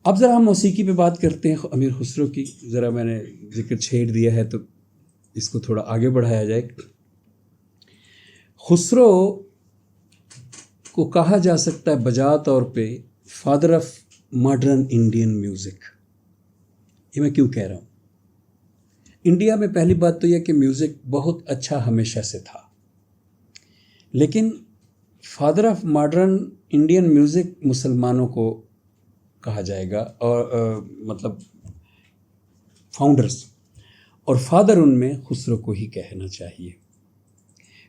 اب ذرا ہم موسیقی پہ بات کرتے ہیں امیر خسرو کی. ذرا میں نے ذکر چھیڑ دیا ہے تو اس کو تھوڑا آگے بڑھایا جائے. خسرو کو کہا جا سکتا ہے بجا طور پہ father of modern Indian music. یہ میں کیوں کہہ رہا ہوں؟ انڈیا میں پہلی بات تو یہ کہ میوزک بہت اچھا ہمیشہ سے تھا، لیکن father of modern Indian music مسلمانوں کو کہا جائے گا، اور مطلب فاؤنڈرز، اور فادر ان میں خسرو کو ہی کہنا چاہیے.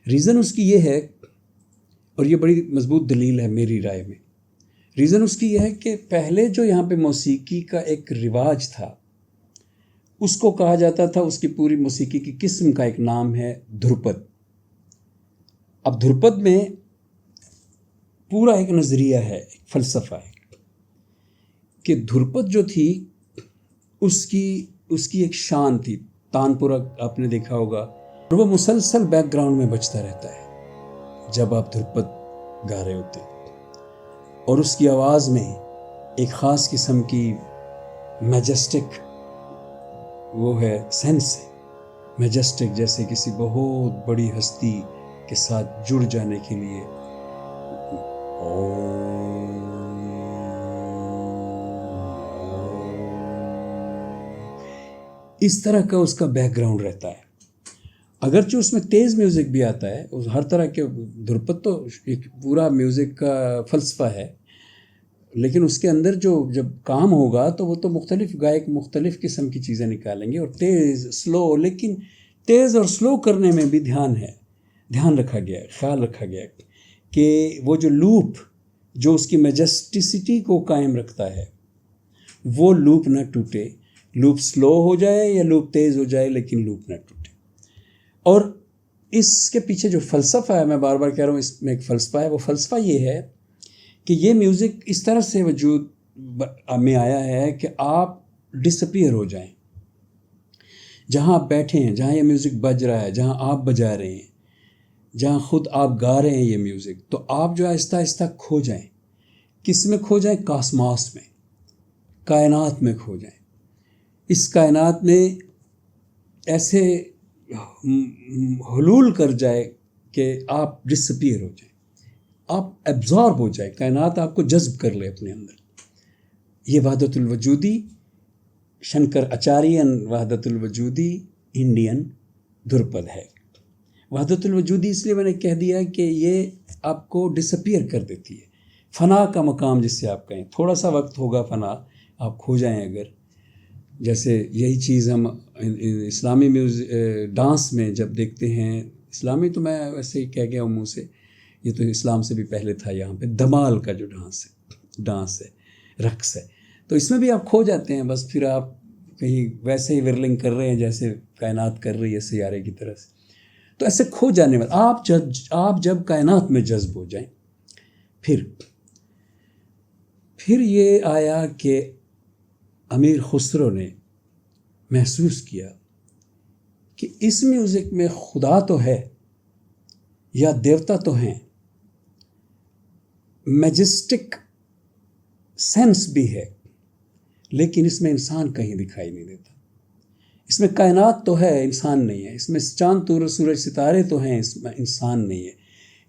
ریزن اس کی یہ ہے، اور یہ بڑی مضبوط دلیل ہے میری رائے میں، ریزن اس کی یہ ہے کہ پہلے جو یہاں پہ موسیقی کا ایک رواج تھا اس کو کہا جاتا تھا، اس کی پوری موسیقی کی قسم کا ایک نام ہے دھرپد. اب دھرپد میں پورا ایک نظریہ ہے، ایک فلسفہ ہے کہ دھرپد جو تھی اس کی ایک شان تھی. تانپورہ آپ نے دیکھا ہوگا، اور وہ مسلسل بیک گراؤنڈ میں بجتا رہتا ہے جب آپ دھرپد گا رہے ہوتے، اور اس کی آواز میں ایک خاص قسم کی میجسٹک وہ ہے، سینس ہے میجسٹک، جیسے کسی بہت بڑی ہستی کے ساتھ جڑ جانے کے لیے اس طرح کا اس کا بیک گراؤنڈ رہتا ہے. اگرچہ اس میں تیز میوزک بھی آتا ہے، ہر طرح کے دھرپد تو ایک پورا میوزک کا فلسفہ ہے، لیکن اس کے اندر جب کام ہوگا تو وہ تو مختلف گائک مختلف قسم کی چیزیں نکالیں گے، اور تیز سلو، لیکن تیز اور سلو کرنے میں بھی دھیان رکھا گیا ہے، خیال رکھا گیا ہے کہ وہ جو لوپ جو اس کی میجسٹسٹی کو قائم رکھتا ہے وہ لوپ نہ ٹوٹے. لوپ سلو ہو جائے یا لوپ تیز ہو جائے، لیکن لوپ نہ ٹوٹے. اور اس کے پیچھے جو فلسفہ ہے، میں بار بار کہہ رہا ہوں اس میں ایک فلسفہ ہے، وہ فلسفہ یہ ہے کہ یہ میوزک اس طرح سے وجود میں آیا ہے کہ آپ ڈس اپیئر ہو جائیں. جہاں آپ بیٹھے ہیں، جہاں یہ میوزک بج رہا ہے، جہاں آپ بجا رہے ہیں، جہاں خود آپ گا رہے ہیں یہ میوزک، تو آپ جو آہستہ آہستہ کھو جائیں. کس میں کھو جائیں؟ کاسماس میں، کائنات میں کھو جائیں. اس کائنات میں ایسے حلول کر جائے کہ آپ ڈس اپیئر ہو جائیں، آپ ایبزارب ہو جائے، کائنات آپ کو جذب کر لے اپنے اندر. یہ وحدت الوجودی، شنکر اچاریان وحدت الوجودی انڈین دھرپد ہے. وحدت الوجودی اس لیے میں نے کہہ دیا کہ یہ آپ کو ڈس اپیئر کر دیتی ہے، فنا کا مقام جس سے آپ کہیں. تھوڑا سا وقت ہوگا فنا، آپ کھو جائیں اگر. جیسے یہی چیز ہم اسلامی ڈانس میں جب دیکھتے ہیں، اسلامی تو میں ویسے ہی کہہ گیا ہوں منہ سے، یہ تو اسلام سے بھی پہلے تھا. یہاں پہ دھمال کا جو ڈانس ہے، رقص ہے، تو اس میں بھی آپ کھو جاتے ہیں. بس پھر آپ کہیں ویسے ہی ورلنگ کر رہے ہیں جیسے کائنات کر رہی ہے سیارے کی طرح سے. تو ایسے کھو جانے والے آپ جب کائنات میں جذب ہو جائیں، پھر یہ آیا کہ امیر خسرو نے محسوس کیا کہ اس میوزک میں خدا تو ہے یا دیوتا تو ہیں، میجسٹک سینس بھی ہے، لیکن اس میں انسان کہیں دکھائی نہیں دیتا. اس میں کائنات تو ہے، انسان نہیں ہے. اس میں چاند سورج ستارے تو ہیں، اس میں انسان نہیں ہے.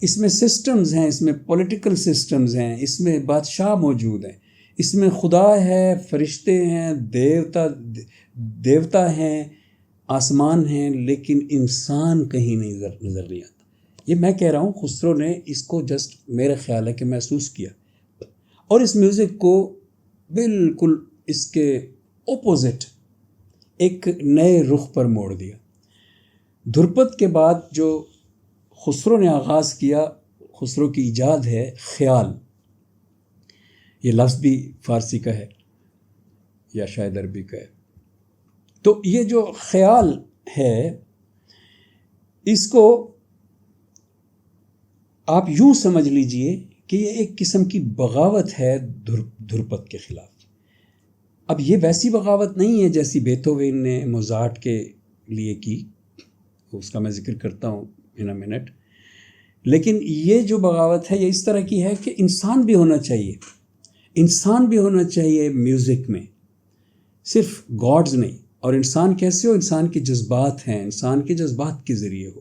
اس میں سسٹمز ہیں، اس میں پولیٹیکل سسٹمز ہیں، اس میں بادشاہ موجود ہیں، اس میں خدا ہے، فرشتے ہیں، دیوتا ہیں، آسمان ہیں، لیکن انسان کہیں نظر نہیں آتا. یہ میں کہہ رہا ہوں، خسرو نے اس کو جسٹ میرا خیال ہے کہ محسوس کیا، اور اس میوزک کو بالکل اس کے اپوزٹ ایک نئے رخ پر موڑ دیا. دھرپد کے بعد جو خسرو نے آغاز کیا، خسرو کی ایجاد ہے خیال. یہ لفظ بھی فارسی کا ہے یا شاید عربی کا ہے. تو یہ جو خیال ہے، اس کو آپ یوں سمجھ لیجئے کہ یہ ایک قسم کی بغاوت ہے دھرپد کے خلاف. اب یہ ویسی بغاوت نہیں ہے جیسی بیتھوون نے موزارٹ کے لیے کی، اس کا میں ذکر کرتا ہوں ان اے منٹ. لیکن یہ جو بغاوت ہے یہ اس طرح کی ہے کہ انسان بھی ہونا چاہیے. انسان بھی ہونا چاہیے میوزک میں، صرف گاڈز نہیں. اور انسان کیسے ہو؟ انسان کے جذبات ہیں، انسان کے جذبات کے ذریعے ہو.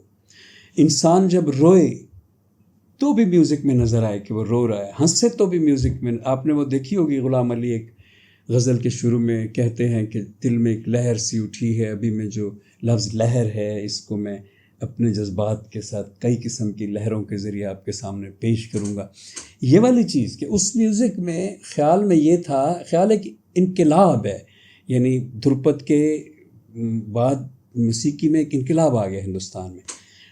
انسان جب روئے تو بھی میوزک میں نظر آئے کہ وہ رو رہا ہے، ہنسے تو بھی میوزک میں. آپ نے وہ دیکھی ہوگی غلام علی ایک غزل کے شروع میں کہتے ہیں کہ دل میں ایک لہر سی اٹھی ہے، ابھی میں جو لفظ لہر ہے اس کو میں اپنے جذبات کے ساتھ کئی قسم کی لہروں کے ذریعے آپ کے سامنے پیش کروں گا. یہ والی چیز کہ اس میوزک میں خیال میں یہ تھا، خیال ہے کہ انقلاب ہے، یعنی دھرپد کے بعد موسیقی میں ایک انقلاب آ گیا ہندوستان میں.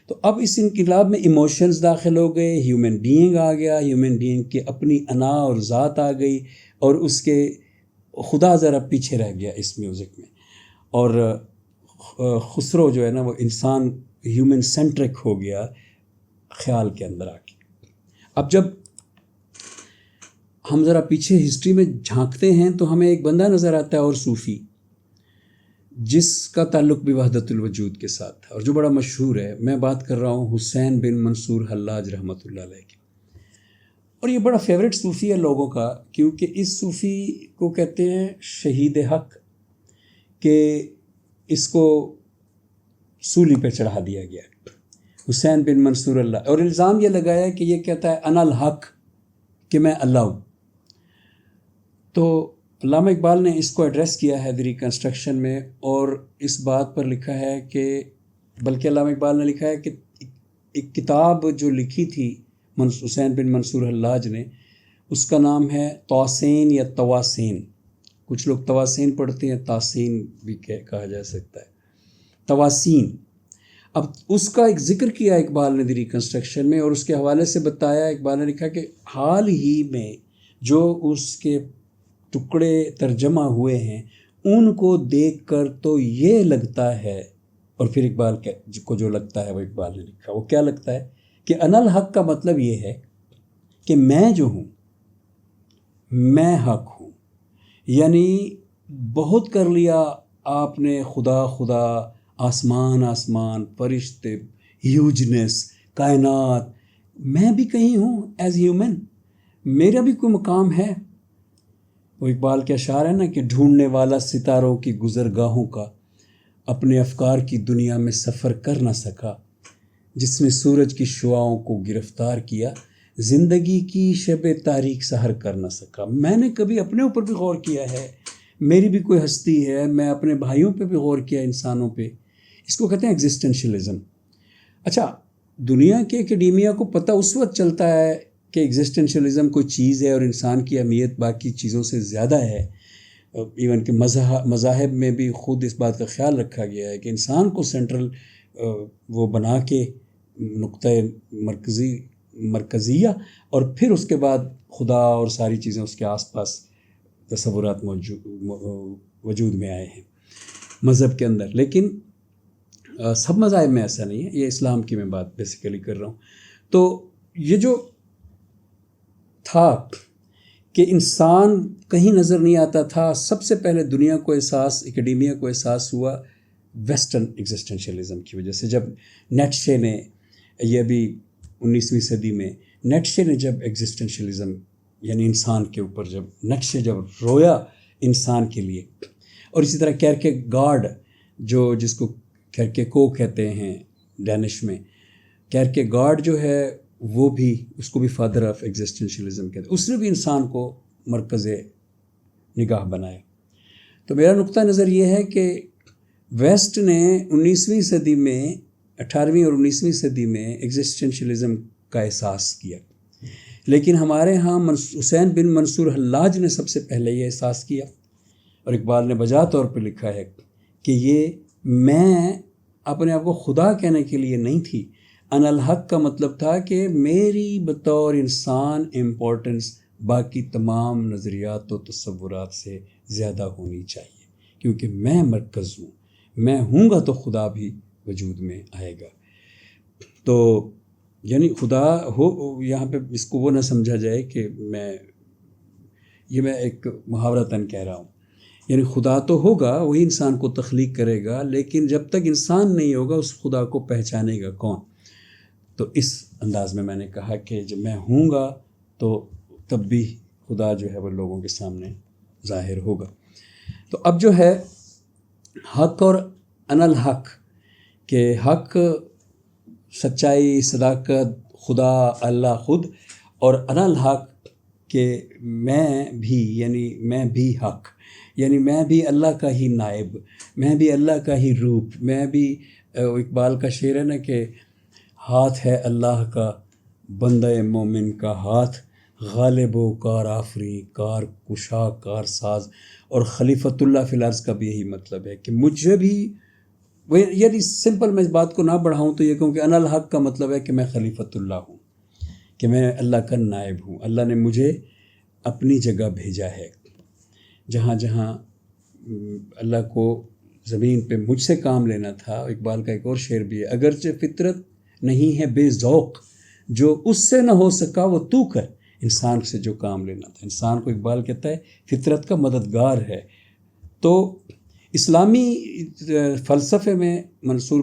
تو اب اس انقلاب میں ایموشنز داخل ہو گئے، ہیومن بینگ آ گیا، ہیومن بینگ کی اپنی انا اور ذات آ گئی، اور اس کے خدا ذرا پیچھے رہ گیا اس میوزک میں. اور خسرو جو ہے نا وہ انسان ہیومن سینٹرک ہو گیا خیال کے اندر آ کے. اب جب ہم ذرا پیچھے ہسٹری میں جھانکتے ہیں تو ہمیں ایک بندہ نظر آتا ہے اور صوفی، جس کا تعلق بھی وحدت الوجود کے ساتھ تھا اور جو بڑا مشہور ہے. میں بات کر رہا ہوں حسین بن منصور حلاج رحمۃ اللہ علیہ کی. اور یہ بڑا فیوریٹ صوفی ہے لوگوں کا، کیونکہ اس صوفی کو کہتے ہیں شہید حق، کہ اس کو سولی پہ چڑھا دیا گیا حسین بن منصور اللہ. اور الزام یہ لگایا کہ یہ کہتا ہے انا الحق، کہ میں اللہ ہوں. تو علامہ اقبال نے اس کو ایڈریس کیا ہے دی ریکنسٹرکشن میں، اور اس بات پر لکھا ہے کہ بلکہ علامہ اقبال نے لکھا ہے کہ ایک کتاب جو لکھی تھی حسین بن منصور حلاج نے، اس کا نام ہے توسین یا تواسین. کچھ لوگ تواسین پڑھتے ہیں، تاسین بھی کہا جا سکتا ہے، تواسین. اب اس کا ایک ذکر کیا اقبال نے دی ریکنسٹرکشن میں، اور اس کے حوالے سے بتایا، اقبال نے لکھا کہ حال ہی میں جو اس کے ٹکڑے ترجمہ ہوئے ہیں ان کو دیکھ کر تو یہ لگتا ہے، اور پھر اقبال کو جو لگتا ہے وہ اقبال نے لکھا. وہ کیا لگتا ہے کہ انا الحق کا مطلب یہ ہے کہ میں جو ہوں میں حق ہوں. یعنی بہت کر لیا آپ نے خدا خدا، آسمان آسمان، فرشتے، ہیوجنس، کائنات. میں بھی کہیں ہوں ایز ہیومن، میرا بھی کوئی مقام ہے. وہ اقبال کے اشعار ہے نا کہ ڈھونڈنے والا ستاروں کی گزرگاہوں کا اپنے افکار کی دنیا میں سفر کر نہ سکا، جس نے سورج کی شعاؤں کو گرفتار کیا زندگی کی شب تاریک سحر کر نہ سکا. میں نے کبھی اپنے اوپر بھی غور کیا ہے، میری بھی کوئی ہستی ہے، میں اپنے بھائیوں پہ بھی غور کیا، انسانوں پہ. اس کو کہتے ہیں ایگزسٹنشلزم. اچھا، دنیا کے اکیڈیمیا کو پتہ اس وقت چلتا ہے کہ ایگزسٹنشلزم کوئی چیز ہے اور انسان کی اہمیت باقی چیزوں سے زیادہ ہے. ایون کہ مذاہب میں بھی خود اس بات کا خیال رکھا گیا ہے کہ انسان کو سینٹرل وہ بنا کے نقطۂ مرکزیہ، اور پھر اس کے بعد خدا اور ساری چیزیں اس کے آس پاس تصورات وجود میں آئے ہیں مذہب کے اندر. لیکن سب مذاہب میں ایسا نہیں ہے، یہ اسلام کی میں بات بیسیکلی کر رہا ہوں. تو یہ جو تھا کہ انسان کہیں نظر نہیں آتا تھا، سب سے پہلے دنیا کو احساس، اکیڈیمیا کو احساس ہوا ویسٹرن ایگزسٹنشلزم کی وجہ سے. جب نیٹشے نے، یہ بھی 19ویں صدی میں نیٹشے نے جب ایگزسٹنشلزم یعنی انسان کے اوپر نیٹشے جب رویا انسان کے لیے، اور اسی طرح کیرکیگارڈ جس کو کیرکیکو کہتے ہیں ڈینش میں، کیرکیگارڈ جو ہے وہ بھی، اس کو بھی فادر آف ایگزسٹنشلزم کہتے ہیں. اس نے بھی انسان کو مرکز نگاہ بنایا. تو میرا نقطہ نظر یہ ہے کہ ویسٹ نے 19ویں صدی میں، 18ویں اور 19ویں صدی میں ایگزسٹنشلزم کا احساس کیا، لیکن ہمارے ہاں حسین بن منصور حلاج نے سب سے پہلے یہ احساس کیا. اور اقبال نے بجا طور پہ لکھا ہے کہ یہ میں اپنے آپ کو خدا کہنے کے لیے نہیں تھی، انا الحق کا مطلب تھا کہ میری بطور انسان امپورٹنس باقی تمام نظریات و تصورات سے زیادہ ہونی چاہیے، کیونکہ میں مرکز ہوں، میں ہوں گا تو خدا بھی وجود میں آئے گا. تو یعنی خدا ہو، یہاں پہ اس کو وہ نہ سمجھا جائے کہ میں ایک محاورتاً کہہ رہا ہوں. یعنی خدا تو ہوگا، وہی انسان کو تخلیق کرے گا، لیکن جب تک انسان نہیں ہوگا اس خدا کو پہچانے گا کون؟ تو اس انداز میں نے کہا کہ جب میں ہوں گا تو تب بھی خدا جو ہے وہ لوگوں کے سامنے ظاہر ہوگا۔ تو اب جو ہے حق اور انا الحق، کہ حق سچائی، صداقت، خدا اللہ خود، اور انا الحق کہ میں بھی، یعنی میں بھی حق، یعنی میں بھی اللہ کا ہی نائب، میں بھی اللہ کا ہی روپ، میں بھی اقبال کا شعر ہے نا کہ ہاتھ ہے اللہ کا بندہ مومن کا ہاتھ، غالب و کار آفری، کار کشا کار ساز، اور خلیفۃ اللہ فی الارض کا بھی یہی مطلب ہے کہ مجھے بھی، یعنی سمپل میں اس بات کو نہ بڑھاؤں تو یہ کہوں کہ انا الحق کا مطلب ہے کہ میں خلیفۃ اللہ ہوں، کہ میں اللہ کا نائب ہوں، اللہ نے مجھے اپنی جگہ بھیجا ہے، جہاں جہاں اللہ کو زمین پہ مجھ سے کام لینا تھا۔ اقبال کا ایک اور شعر بھی ہے، اگرچہ فطرت نہیں ہے بے ذوق، جو اس سے نہ ہو سکا وہ تو کر، انسان سے جو کام لینا تھا۔ انسان کو اقبال کہتا ہے فطرت کا مددگار ہے۔ تو اسلامی فلسفے میں منصور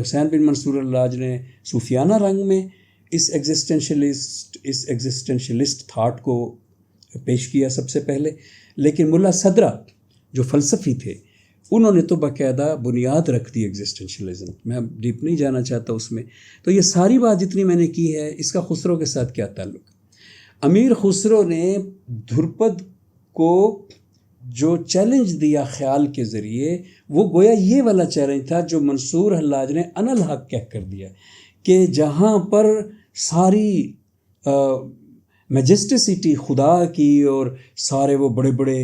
حسین بن منصور اللاج نے صوفیانہ رنگ میں اس ایگزسٹنشلسٹ تھاٹ کو پیش کیا سب سے پہلے، لیکن ملا صدرہ جو فلسفی تھے انہوں نے تو باقاعدہ بنیاد رکھ دی ایگزسٹنشلزم، میں اب ڈیپ نہیں جانا چاہتا اس میں۔ تو یہ ساری بات جتنی میں نے کی ہے، اس کا خسرو کے ساتھ کیا تعلق؟ امیر خسرو نے دھرپد کو جو چیلنج دیا خیال کے ذریعے، وہ گویا یہ والا چیلنج تھا جو منصور حلاج نے انا الحق کہہ کر دیا، کہ جہاں پر ساری میجسٹسٹی خدا کی اور سارے وہ بڑے بڑے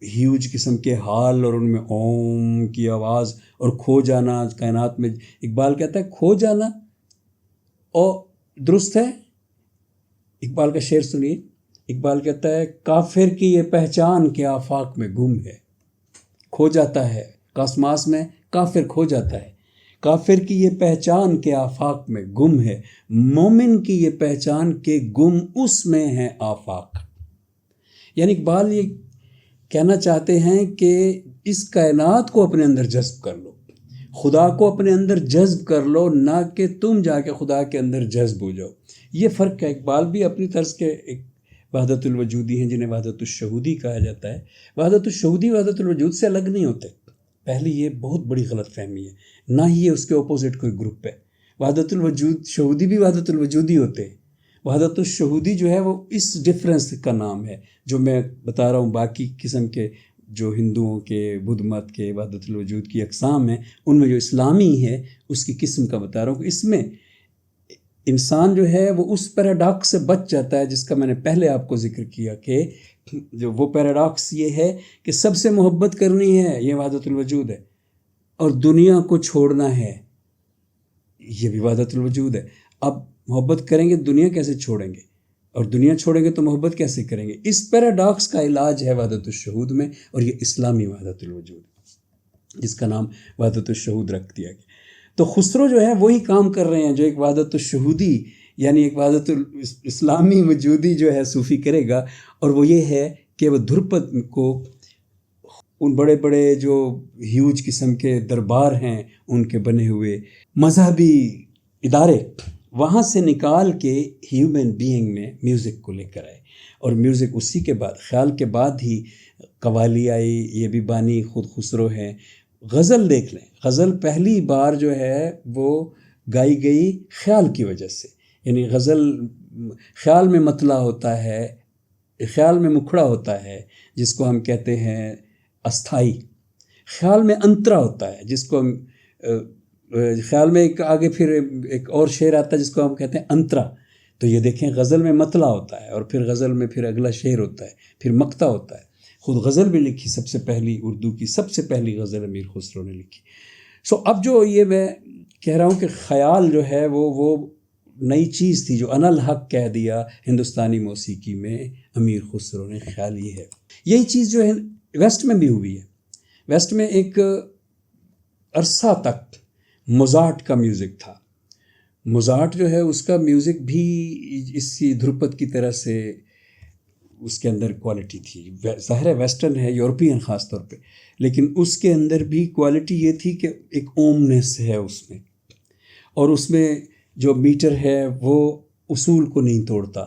ہیوج قسم کے حال اور ان میں اوم کی آواز اور کھو جانا کائنات میں، اقبال کہتا ہے کھو جانا، اور درست ہے۔ اقبال کا شعر سنیے، اقبال کہتا ہے کافر کی یہ پہچان کہ آفاق میں گم ہے، کھو جاتا ہے کاسماس میں، کافر کھو جاتا ہے، کافر کی یہ پہچان کہ آفاق میں گم ہے، مومن کی یہ پہچان کہ گم اس میں ہے آفاق۔ یعنی اقبال یہ کہنا چاہتے ہیں کہ اس کائنات کو اپنے اندر جذب کر لو، خدا کو اپنے اندر جذب کر لو، نہ کہ تم جا کے خدا کے اندر جذب ہو جاؤ۔ یہ فرق ہے۔ اقبال بھی اپنی طرز کے ایک وحدت الوجودی ہیں جنہیں وحدت الشہودی کہا جاتا ہے۔ وحدت الشہودی وحدت الوجود سے الگ نہیں ہوتے، پہلی یہ بہت بڑی غلط فہمی ہے، نہ ہی یہ اس کے اپوزٹ کوئی گروپ ہے۔ وحدت الوجود شہودی بھی وحدت الوجودی ہوتے ہیں۔ وحدت الشہودی جو ہے وہ اس ڈفرینس کا نام ہے جو میں بتا رہا ہوں۔ باقی قسم کے جو ہندوؤں کے، بدھ مت کے وحدت الوجود کی اقسام ہیں، ان میں جو اسلامی ہے اس کی قسم کا بتا رہا ہوں کہ اس میں انسان جو ہے وہ اس پیراڈاکس سے بچ جاتا ہے جس کا میں نے پہلے آپ کو ذکر کیا، کہ جو وہ پیراڈاکس یہ ہے کہ سب سے محبت کرنی ہے، یہ وحدت الوجود ہے، اور دنیا کو چھوڑنا ہے، یہ بھی وحدت الوجود ہے۔ اب محبت کریں گے دنیا کیسے چھوڑیں گے، اور دنیا چھوڑیں گے تو محبت کیسے کریں گے؟ اس پیراڈاکس کا علاج ہے وحدت الشہود میں، اور یہ اسلامی وحدت الوجود ہے جس کا نام وحدت الشہود رکھ دیا گیا۔ تو خسرو جو ہے وہی کام کر رہے ہیں جو ایک وحدت الشہودی، یعنی ایک وحدت الاسلامی وجودی جو ہے صوفی کرے گا، اور وہ یہ ہے کہ وہ دھرپد کو ان بڑے بڑے جو ہیوج قسم کے دربار ہیں ان کے بنے ہوئے مذہبی ادارے، وہاں سے نکال کے ہیومن بینگ میں میوزک کو لے کر آئے، اور میوزک اسی کے بعد، خیال کے بعد ہی قوالی آئی۔ یہ بھی بانی خود خسرو ہیں۔ غزل دیکھ لیں، غزل پہلی بار جو ہے وہ گائی گئی خیال کی وجہ سے، یعنی غزل خیال میں مطلع ہوتا ہے، خیال میں مکھڑا ہوتا ہے جس کو ہم کہتے ہیں استھائی، خیال میں انترا ہوتا ہے جس کو ہم خیال میں ایک آگے پھر ایک اور شعر آتا ہے جس کو ہم کہتے ہیں انترا۔ تو یہ دیکھیں غزل میں مطلع ہوتا ہے، اور پھر غزل میں پھر اگلا شعر ہوتا ہے، پھر مقطع ہوتا ہے۔ خود غزل بھی لکھی سب سے پہلی، اردو کی سب سے پہلی غزل امیر خسرو نے لکھی۔ اب جو یہ میں کہہ رہا ہوں کہ خیال جو ہے وہ نئی چیز تھی جو انا الحق کہہ دیا ہندوستانی موسیقی میں امیر خسرو نے، خیال یہ ہے۔ یہی چیز جو ہے ویسٹ میں بھی ہوئی ہے۔ ویسٹ میں ایک عرصہ تک موزارٹ کا میوزک تھا۔ موزارٹ جو ہے اس کا میوزک بھی اسی دھرپد کی طرح سے اس کے اندر کوالٹی تھی، ظاہر ہے ویسٹرن ہے، یورپین خاص طور پہ، لیکن اس کے اندر بھی کوالٹی یہ تھی کہ ایک اومنس ہے اس میں، اور اس میں جو میٹر ہے وہ اصول کو نہیں توڑتا،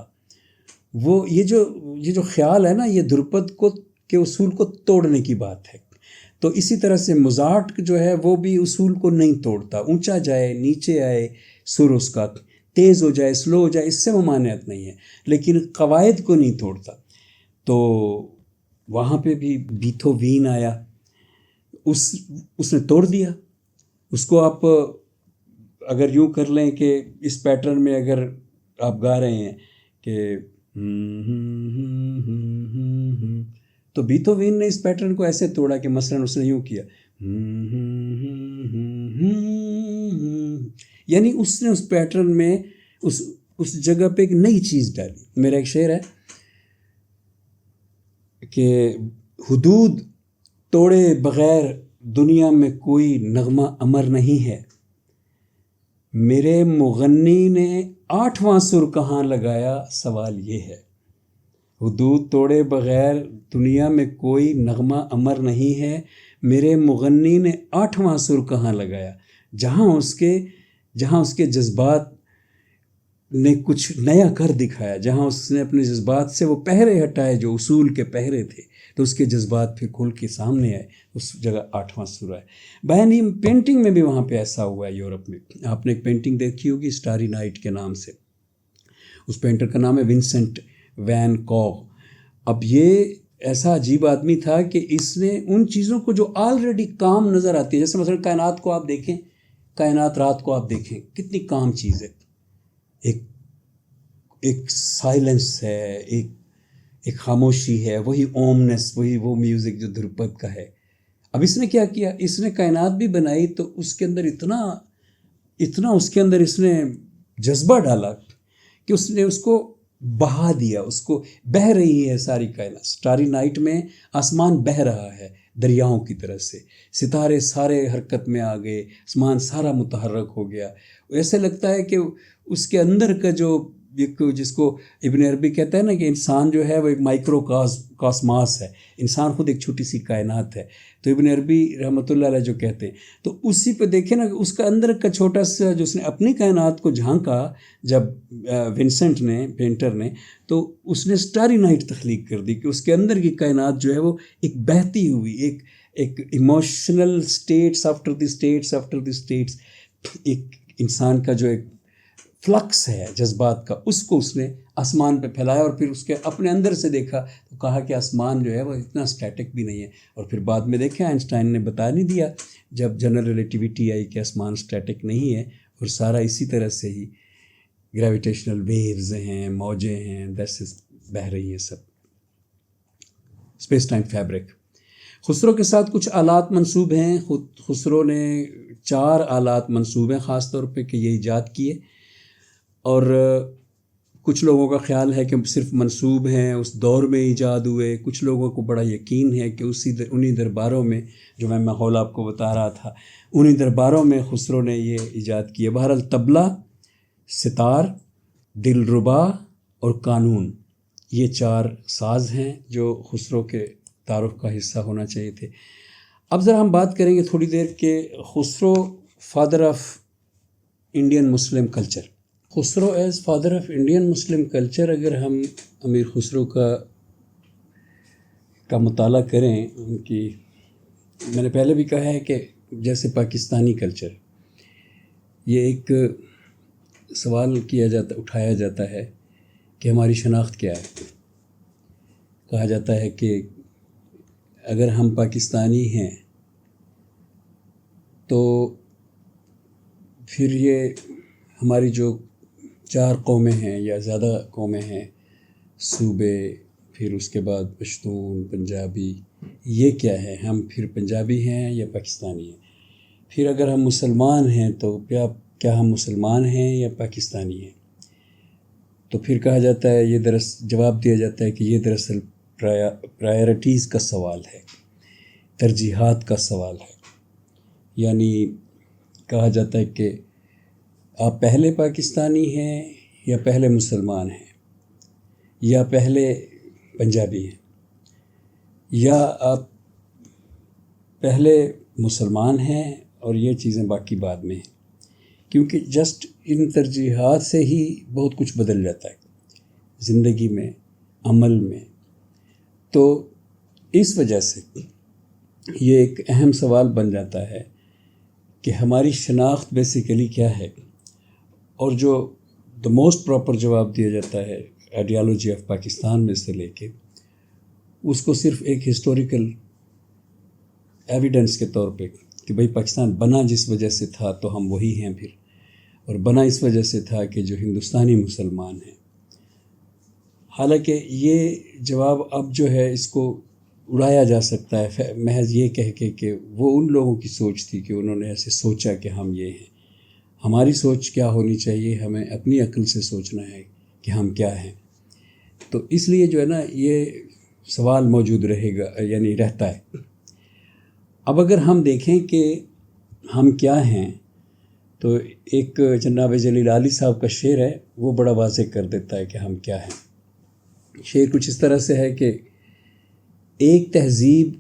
وہ یہ جو خیال ہے نا، یہ دھرپد کو کے اصول کو توڑنے کی بات ہے. تو اسی طرح سے موزارٹ جو ہے وہ بھی اصول کو نہیں توڑتا. اونچا جائے نیچے آئے سر اس کا، تیز ہو جائے سلو ہو جائے، اس سے ممانعت نہیں ہے، لیکن قواعد کو نہیں توڑتا. تو وہاں پہ بھی بیتھووین آیا، اس نے توڑ دیا. اس کو آپ اگر یوں کر لیں کہ اس پیٹرن میں اگر آپ گا رہے ہیں کہ تو بیتھووین نے اس پیٹرن کو ایسے توڑا کہ مثلا اس نے یوں کیا، یعنی اس نے اس پیٹرن میں اس جگہ پہ ایک نئی چیز ڈالی. میرا ایک شعر ہے کہ حدود توڑے بغیر دنیا میں کوئی نغمہ امر نہیں ہے، میرے مغنی نے 8واں سر کہاں لگایا، سوال یہ ہے. حدود توڑے بغیر دنیا میں کوئی نغمہ امر نہیں ہے، میرے مغنی نے 8واں سر کہاں لگایا. جہاں اس کے جذبات نے کچھ نیا کر دکھایا، جہاں اس نے اپنے جذبات سے وہ پہرے ہٹائے جو اصول کے پہرے تھے، تو اس کے جذبات پھر کھل کے سامنے آئے، اس جگہ 8واں سر آئے. بیانی پینٹنگ میں بھی وہاں پہ ایسا ہوا ہے. یورپ میں آپ نے ایک پینٹنگ دیکھی ہوگی اسٹاری نائٹ کے نام سے، اس پینٹر کا نام ہے ونسنٹ وین گوغ. اب یہ ایسا عجیب آدمی تھا کہ اس نے ان چیزوں کو جو آلریڈی کام نظر آتی ہے، جیسے مثلا کائنات کو آپ دیکھیں، کائنات رات کو آپ دیکھیں، کتنی کام چیز ہے. ایک سائلنس ہے، ایک خاموشی ہے، وہی اومنس، وہ میوزک جو دھرپد کا ہے. اب اس نے کیا کیا، اس نے کائنات بھی بنائی تو اس کے اندر اتنا اس کے اندر اس نے جذبہ ڈالا کہ اس نے اس کو بہا دیا، اس کو بہہ رہی ہے ساری کائنات. اسٹاری نائٹ میں آسمان بہہ رہا ہے دریاؤں کی طرح سے، ستارے سارے حرکت میں آ گئے، آسمان سارا متحرک ہو گیا. ایسے لگتا ہے کہ اس کے اندر کا جو جس کو ابن عربی کہتا ہے نا کہ انسان جو ہے وہ ایک مائکرو کاسماس ہے، انسان خود ایک چھوٹی سی کائنات ہے. تو ابن عربی رحمۃ اللہ علیہ جو کہتے ہیں، تو اسی پہ دیکھیں نا کہ اس کا اندر کا چھوٹا سا جو اس نے اپنی کائنات کو جھانکا جب ونسنٹ نے، پینٹر نے، تو اس نے اسٹاری نائٹ تخلیق کر دی کہ اس کے اندر کی کائنات جو ہے وہ ایک بہتی ہوئی ایک emotional status after the status, ایک انسان کا جو ایک فلکس ہے جذبات کا، اس کو اس نے آسمان پہ پھیلایا. اور پھر اس کے اپنے اندر سے دیکھا تو کہا کہ آسمان جو ہے وہ اتنا اسٹیٹک بھی نہیں ہے. اور پھر بعد میں دیکھا آئنسٹائن نے بتا نہیں دیا جب جنرل ریلیٹیوٹی آئی کہ آسمان اسٹیٹک نہیں ہے، اور سارا اسی طرح سے ہی گریویٹیشنل ویوز ہیں، موجیں ہیں، بہہ رہی ہیں سب. Space time fabric. خسرو کے ساتھ کچھ آلات منسوب ہیں. خسرو نے 4 آلات منسوب ہیں خاص طور پہ کہ یہ ایجاد کیے، اور کچھ لوگوں کا خیال ہے کہ صرف منسوب ہیں، اس دور میں ایجاد ہوئے. کچھ لوگوں کو بڑا یقین ہے کہ انہی درباروں میں، جو میں ماحول آپ کو بتا رہا تھا، انہی درباروں میں خسرو نے یہ ایجاد کیے. بہرحال طبلہ، ستار، دلربا اور قانون، یہ 4 ساز ہیں جو خسرو کے تعارف کا حصہ ہونا چاہیے تھے. اب ذرا ہم بات کریں گے تھوڑی دیر کہ Khusro father of Indian Muslim culture. Khusro is father of Indian Muslim culture, اگر ہم امیر خسرو کا مطالعہ کریں، ان کی، میں نے پہلے بھی کہا ہے کہ جیسے پاکستانی کلچر، یہ ایک سوال اٹھایا جاتا ہے کہ ہماری شناخت کیا ہے. کہا جاتا ہے کہ اگر ہم پاکستانی ہیں تو پھر یہ ہماری جو 4 قومیں ہیں یا زیادہ قومیں ہیں، صوبے، پھر اس کے بعد پشتون، پنجابی، یہ کیا ہے؟ ہم پھر پنجابی ہیں یا پاکستانی ہیں؟ پھر اگر ہم مسلمان ہیں تو کیا ہم مسلمان ہیں یا پاکستانی ہیں؟ تو پھر کہا جاتا ہے، یہ جواب دیا جاتا ہے کہ یہ دراصل پرائرٹیز کا سوال ہے، ترجیحات کا سوال ہے. یعنی کہا جاتا ہے کہ آپ پہلے پاکستانی ہیں یا پہلے مسلمان ہیں، یا پہلے پنجابی ہیں، یا آپ پہلے مسلمان ہیں اور یہ چیزیں باقی بعد میں ہیں. کیونکہ جسٹ ان ترجیحات سے ہی بہت کچھ بدل جاتا ہے زندگی میں. عمل میں. تو اس وجہ سے یہ ایک اہم سوال بن جاتا ہے کہ ہماری شناخت بیسیکلی کیا ہے. اور جو دا موسٹ پراپر جواب دیا جاتا ہے آئیڈیالوجی آف پاکستان میں سے لے کے، اس کو صرف ایک ہسٹوریکل ایویڈنس کے طور پہ کہ بھئی پاکستان بنا جس وجہ سے تھا تو ہم وہی ہیں پھر، اور بنا اس وجہ سے تھا کہ جو ہندوستانی مسلمان ہیں. حالانکہ یہ جواب اب جو ہے اس کو اڑایا جا سکتا ہے محض یہ کہہ کے کہ وہ ان لوگوں کی سوچ تھی کہ انہوں نے ایسے سوچا کہ ہم یہ ہیں. ہماری سوچ کیا ہونی چاہیے؟ ہمیں اپنی عقل سے سوچنا ہے کہ ہم کیا ہیں. تو اس لیے جو ہے نا یہ سوال موجود رہے گا، یعنی رہتا ہے. اب اگر ہم دیکھیں کہ ہم کیا ہیں تو ایک جناب جلیل عالی صاحب کا شعر ہے، وہ بڑا واضح کر دیتا ہے کہ ہم کیا ہیں. شعر کچھ اس طرح سے ہے کہ ایک تہذیب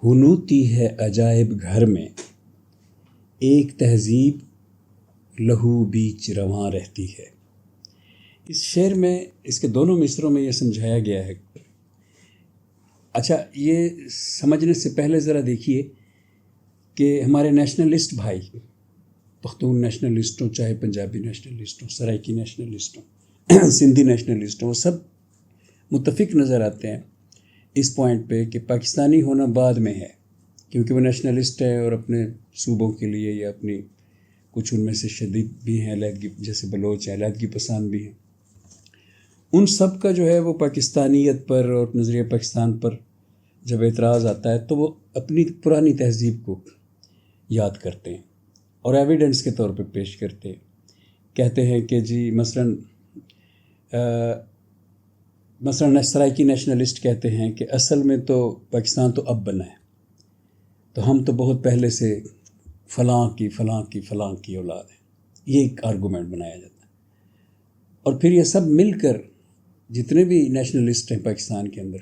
ہنوتی ہے عجائب گھر میں، ایک تہذیب لہو بیچ رواں رہتی ہے. اس شعر میں اس کے دونوں مصروں میں یہ سمجھایا گیا ہے. اچھا، یہ سمجھنے سے پہلے ذرا دیکھیے کہ ہمارے نیشنلسٹ بھائی، پختون نیشنلسٹ ہوں، چاہے پنجابی نیشنلسٹ ہوں، سرائکی نیشنلسٹ ہوں، سندھی نیشنلسٹ ہوں، وہ سب متفق نظر آتے ہیں اس پوائنٹ پہ کہ پاکستانی ہونا بعد میں ہے، کیونکہ وہ نیشنلسٹ ہے اور اپنے صوبوں کے لیے یا اپنی کچھ ان میں سے شدید بھی ہیں علیحدگی، جیسے بلوچ ہیں، علیحدگی پسند بھی ہیں. ان سب کا جو ہے وہ پاکستانیت پر اور نظریہ پاکستان پر جب اعتراض آتا ہے تو وہ اپنی پرانی تہذیب کو یاد کرتے ہیں اور ایویڈنس کے طور پہ پیش کرتے ہیں. کہتے ہیں کہ جی مثلاً سرائکی نیشنلسٹ کہتے ہیں کہ اصل میں تو پاکستان تو اب بنا ہے، تو ہم تو بہت پہلے سے فلاں کی اولاد ہے. یہ ایک آرگومنٹ بنایا جاتا ہے. اور پھر یہ سب مل کر، جتنے بھی نیشنلسٹ ہیں پاکستان کے اندر،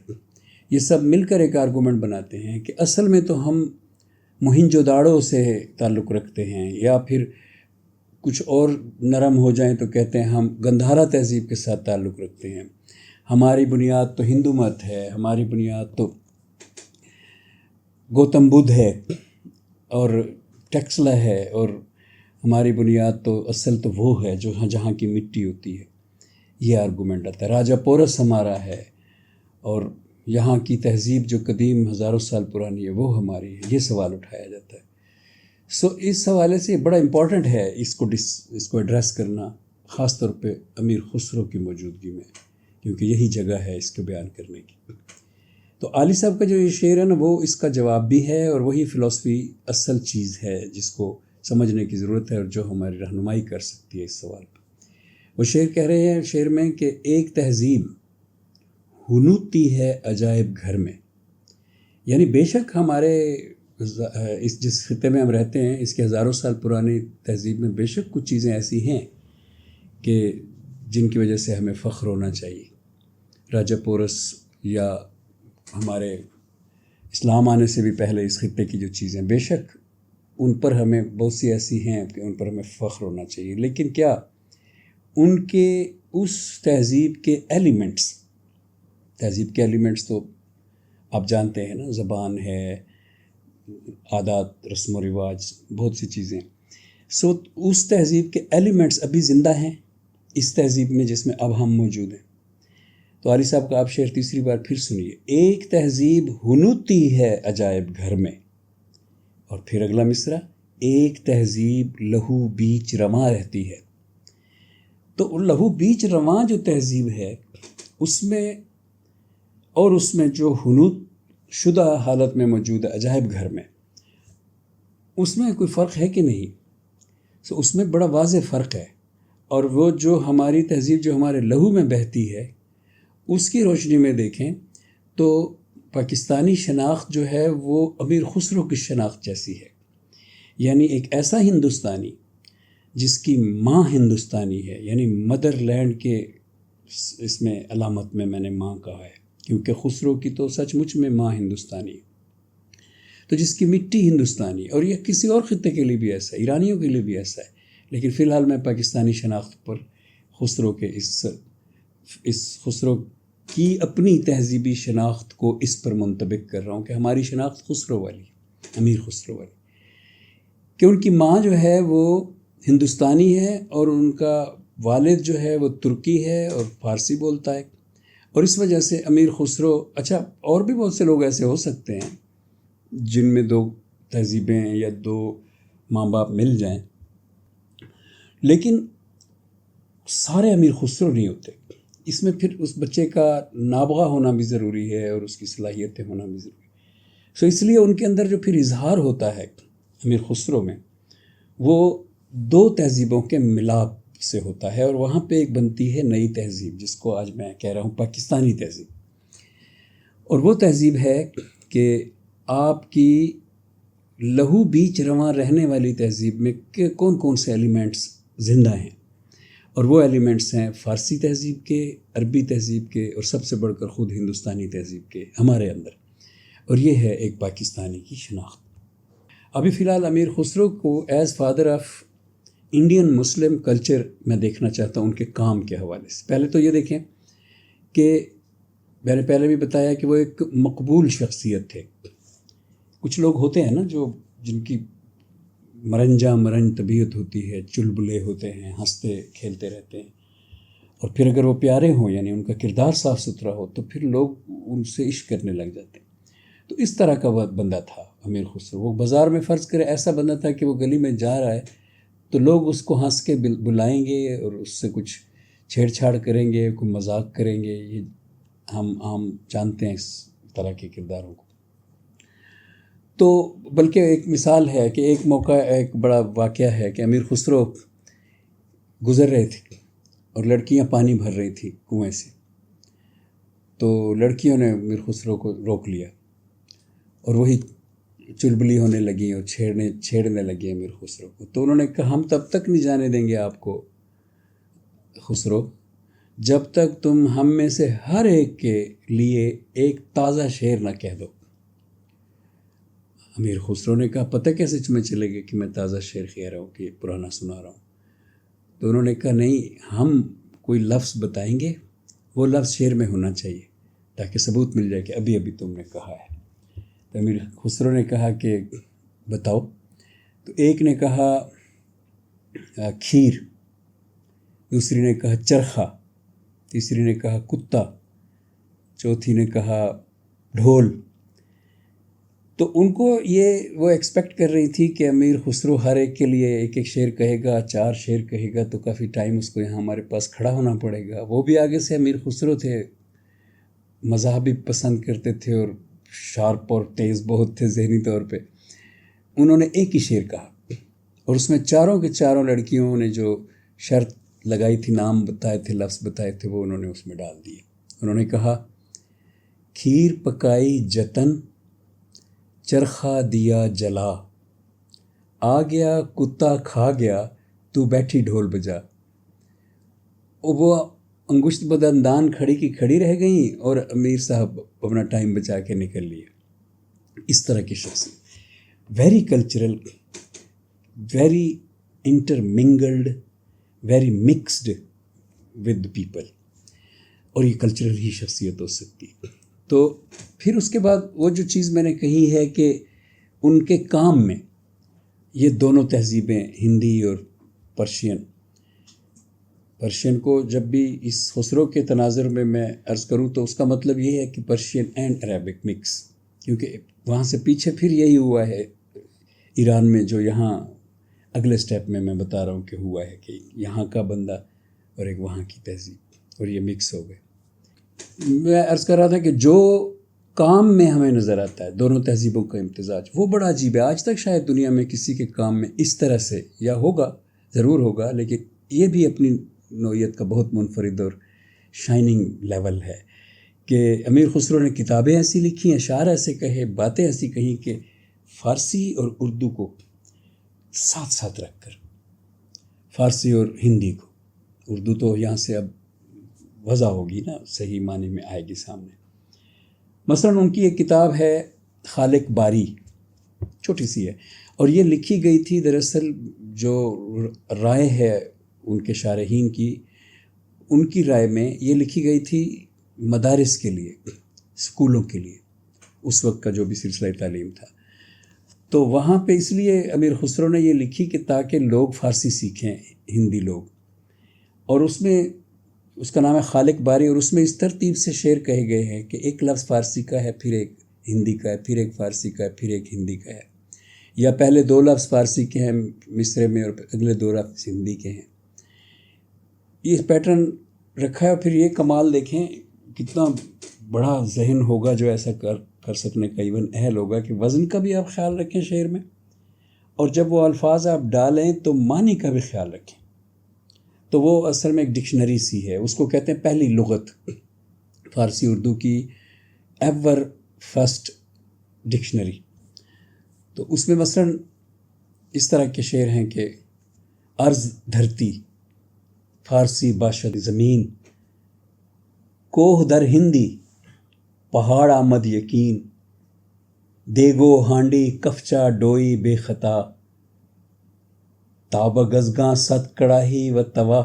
یہ سب مل کر ایک آرگومنٹ بناتے ہیں کہ اصل میں تو ہم موہنجو داڑو سے تعلق رکھتے ہیں، یا پھر کچھ اور نرم ہو جائیں تو کہتے ہیں ہم گندھارا تہذیب کے ساتھ تعلق رکھتے ہیں. ہماری بنیاد تو ہندو مت ہے، ہماری بنیاد تو گوتم بدھ ہے اور ٹیکسلا ہے، اور ہماری بنیاد تو اصل تو وہ ہے جو جہاں کی مٹی ہوتی ہے. یہ آرگومنٹ آتا ہے. راجہ پورس ہمارا ہے اور یہاں کی تہذیب جو قدیم ہزاروں سال پرانی ہے وہ ہماری ہے. یہ سوال اٹھایا جاتا ہے. اس حوالے سے بڑا امپورٹنٹ ہے اس کو ایڈریس کرنا، خاص طور پہ امیر خسرو کی موجودگی میں، کیونکہ یہی جگہ ہے اس کو بیان کرنے کی. تو عالی صاحب کا جو یہ شعر ہے نا، وہ اس کا جواب بھی ہے، اور وہی فلسفی اصل چیز ہے جس کو سمجھنے کی ضرورت ہے اور جو ہماری رہنمائی کر سکتی ہے اس سوال پہ. وہ شعر کہہ رہے ہیں شعر میں کہ ایک تہذیب ہنوتی ہے عجائب گھر میں. یعنی بے شک ہمارے اس جس خطے میں ہم رہتے ہیں اس کے ہزاروں سال پرانی تہذیب میں بے شک کچھ چیزیں ایسی ہیں کہ جن کی وجہ سے ہمیں فخر ہونا چاہیے. راجہ پورس یا ہمارے اسلام آنے سے بھی پہلے اس خطے کی جو چیزیں، بے شک ان پر ہمیں بہت سی ایسی ہیں کہ ان پر ہمیں فخر ہونا چاہیے. لیکن کیا ان کے اس تہذیب کے ایلیمنٹس تو آپ جانتے ہیں نا، زبان ہے، عادات، رسم و رواج، بہت سی چیزیں. اس تہذیب کے ایلیمنٹس ابھی زندہ ہیں اس تہذیب میں جس میں اب ہم موجود ہیں. تو علی صاحب کا آپ شعر تیسری بار پھر سنیے. ایک تہذیب ہنوتی ہے عجائب گھر میں، اور پھر اگلا مصرع، ایک تہذیب لہو بیچ رواں رہتی ہے. تو لہو بیچ رواں جو تہذیب ہے اس میں جو ہنوت شدہ حالت میں موجود ہے عجائب گھر میں، اس میں کوئی فرق ہے کہ نہیں؟ اس میں بڑا واضح فرق ہے. اور وہ جو ہماری تہذیب جو ہمارے لہو میں بہتی ہے اس کی روشنی میں دیکھیں تو پاکستانی شناخت جو ہے وہ امیر خسرو کی شناخت جیسی ہے. یعنی ایک ایسا ہندوستانی جس کی ماں ہندوستانی ہے، یعنی مدر لینڈ کے اس میں علامت میں نے ماں کہا ہے، کیونکہ خسرو کی تو سچ مچ میں ماں ہندوستانی ہے. تو جس کی مٹی ہندوستانی، اور یہ کسی اور خطے کے لیے بھی ایسا ہے، ایرانیوں کے لیے بھی ایسا ہے. لیکن فی الحال میں پاکستانی شناخت پر خسرو کے اس خسرو کی اپنی تہذیبی شناخت کو اس پر منطبق کر رہا ہوں کہ ہماری شناخت خسرو والی، امیر خسرو والی، کہ ان کی ماں جو ہے وہ ہندوستانی ہے اور ان کا والد جو ہے وہ ترکی ہے اور فارسی بولتا ہے، اور اس وجہ سے امیر خسرو، اچھا اور بھی بہت سے لوگ ایسے ہو سکتے ہیں جن میں دو تہذیبیں یا دو ماں باپ مل جائیں، لیکن سارے امیر خسرو نہیں ہوتے. اس میں پھر اس بچے کا نابغہ ہونا بھی ضروری ہے اور اس کی صلاحیتیں ہونا بھی ضروری ہے. سو اس لیے ان کے اندر جو پھر اظہار ہوتا ہے امیر خسرو میں، وہ دو تہذیبوں کے ملاپ سے ہوتا ہے، اور وہاں پہ ایک بنتی ہے نئی تہذیب، جس کو آج میں کہہ رہا ہوں پاکستانی تہذیب. اور وہ تہذیب ہے کہ آپ کی لہو بیچ رواں رہنے والی تہذیب میں کون کون سے ایلیمنٹس زندہ ہیں، اور وہ ایلیمنٹس ہیں فارسی تہذیب کے، عربی تہذیب کے، اور سب سے بڑھ کر خود ہندوستانی تہذیب کے ہمارے اندر. اور یہ ہے ایک پاکستانی کی شناخت. ابھی فی الحال امیر خسرو کو as father of Indian Muslim culture میں دیکھنا چاہتا ہوں ان کے کام کے حوالے سے. پہلے تو یہ دیکھیں کہ میں نے پہلے بھی بتایا کہ وہ ایک مقبول شخصیت تھے. کچھ لوگ ہوتے ہیں نا جو جن کی مرنج طبیعت ہوتی ہے، چلبلے ہوتے ہیں، ہنستے کھیلتے رہتے ہیں، اور پھر اگر وہ پیارے ہوں، یعنی ان کا کردار صاف ستھرا ہو، تو پھر لوگ ان سے عشق کرنے لگ جاتے ہیں. تو اس طرح کا بندہ تھا امیر خسرو. وہ بازار میں فرض کرے ایسا بندہ تھا کہ وہ گلی میں جا رہا ہے تو لوگ اس کو ہنس کے بلائیں گے اور اس سے کچھ چھیڑ چھاڑ کریں گے، کوئی مذاق کریں گے. یہ ہم عام جانتے ہیں اس طرح کے کرداروں کو. تو بلکہ ایک مثال ہے کہ ایک موقع، ایک بڑا واقعہ ہے کہ امیر خسرو گزر رہے تھے اور لڑکیاں پانی بھر رہی تھیں کنویں سے. تو لڑکیوں نے امیر خسرو کو روک لیا اور وہی چلبلی ہونے لگی اور چھیڑنے لگی امیر خسرو کو. تو انہوں نے کہا ہم تب تک نہیں جانے دیں گے آپ کو خسرو جب تک تم ہم میں سے ہر ایک کے لیے ایک تازہ شعر نہ کہہ دو. امیر خسرو نے کہا پتہ کیسے تمہیں چلے گا کہ میں تازہ شعر کہہ رہا ہوں کہ پرانا سنا رہا ہوں. تو انہوں نے کہا نہیں، ہم کوئی لفظ بتائیں گے، وہ لفظ شعر میں ہونا چاہیے تاکہ ثبوت مل جائے کہ ابھی ابھی تم نے کہا ہے. تو امیر خسرو نے کہا کہ بتاؤ. تو ایک نے کہا کھیر، دوسری نے کہا چرخا، تیسری نے کہا کتا، چوتھی نے کہا ڈھول. تو ان کو وہ ایکسپیکٹ کر رہی تھی کہ امیر خسرو ہر ایک کے لیے ایک ایک شعر کہے گا، 4 شعر کہے گا، تو کافی ٹائم اس کو یہاں ہمارے پاس کھڑا ہونا پڑے گا. وہ بھی آگے سے امیر خسرو تھے، مذاہبی پسند کرتے تھے اور شارپ اور تیز بہت تھے ذہنی طور پہ. انہوں نے ایک ہی شعر کہا اور اس میں چاروں کے چاروں لڑکیوں نے جو شرط لگائی تھی، نام بتائے تھے، لفظ بتائے تھے، وہ انہوں نے اس میں ڈال دیے. انہوں نے کہا کھیر پکائی جتن، چرخا دیا جلا، آ گیا کتا کھا گیا، تو بیٹھی ڈھول بجا. وہ انگشت بدندان کھڑی کی کھڑی رہ گئیں اور امیر صاحب اپنا ٹائم بچا کے نکل لیے. اس طرح کی شخصیت، very cultural, very intermingled, very mixed with people, اور یہ کلچرل ہی شخصیت ہو سکتی. تو پھر اس کے بعد وہ جو چیز میں نے کہی ہے کہ ان کے کام میں یہ دونوں تہذیبیں، ہندی اور پرشین کو جب بھی اس خسرو کے تناظر میں عرض کروں تو اس کا مطلب یہ ہے کہ پرشین اینڈ عربک مکس، کیونکہ وہاں سے پیچھے پھر یہی ہوا ہے ایران میں، جو یہاں اگلے سٹیپ میں بتا رہا ہوں کہ ہوا ہے کہ یہاں کا بندہ اور ایک وہاں کی تہذیب، اور یہ مکس ہو گئے. میں عرض کر رہا تھا کہ جو کام میں ہمیں نظر آتا ہے دونوں تہذیبوں کا امتزاج، وہ بڑا عجیب ہے. آج تک شاید دنیا میں کسی کے کام میں اس طرح سے، یا ہوگا ضرور ہوگا، لیکن یہ بھی اپنی نوعیت کا بہت منفرد اور شائننگ لیول ہے کہ امیر خسرو نے کتابیں ایسی لکھی، اشعار ایسے کہے، باتیں ایسی کہیں کہ فارسی اور اردو کو ساتھ ساتھ رکھ کر، فارسی اور ہندی کو، اردو تو یہاں سے اب وضع ہوگی نا، صحیح معنی میں آئے گی سامنے. مثلا ان کی ایک کتاب ہے خالق باری، چھوٹی سی ہے، اور یہ لکھی گئی تھی دراصل، جو رائے ہے ان کے شارحین کی، ان کی رائے میں یہ لکھی گئی تھی مدارس کے لیے، اسکولوں کے لیے، اس وقت کا جو بھی سلسلہ تعلیم تھا. تو وہاں پہ اس لیے امیر خسرو نے یہ لکھی کہ تاکہ لوگ فارسی سیکھیں، ہندی لوگ. اور اس میں اس کا نام ہے خالق باری، اور اس میں اس ترتیب سے شعر کہے گئے ہیں کہ ایک لفظ فارسی کا ہے، پھر ایک ہندی کا ہے، پھر ایک فارسی کا ہے، پھر ایک ہندی کا ہے، یا پہلے 2 لفظ فارسی کے ہیں مصرے میں اور اگلے 2 لفظ ہندی کے ہیں. یہ پیٹرن رکھا ہے. اور پھر یہ کمال دیکھیں کتنا بڑا ذہن ہوگا جو ایسا کر سکنے کا ایون اہل ہوگا کہ وزن کا بھی آپ خیال رکھیں شعر میں، اور جب وہ الفاظ آپ ڈالیں تو معنی کا بھی خیال رکھیں. تو وہ اصل میں ایک ڈکشنری سی ہے، اس کو کہتے ہیں پہلی لغت، فارسی اردو کی ایور فرسٹ ڈکشنری. تو اس میں مثلا اس طرح کے شعر ہیں کہ ارض دھرتی، فارسی باشد زمین، کوہ در ہندی، پہاڑ آمد یقین، دیگو ہانڈی کفچا ڈوئی بے خطا، تاب گزگاں ست کڑاہی و توا،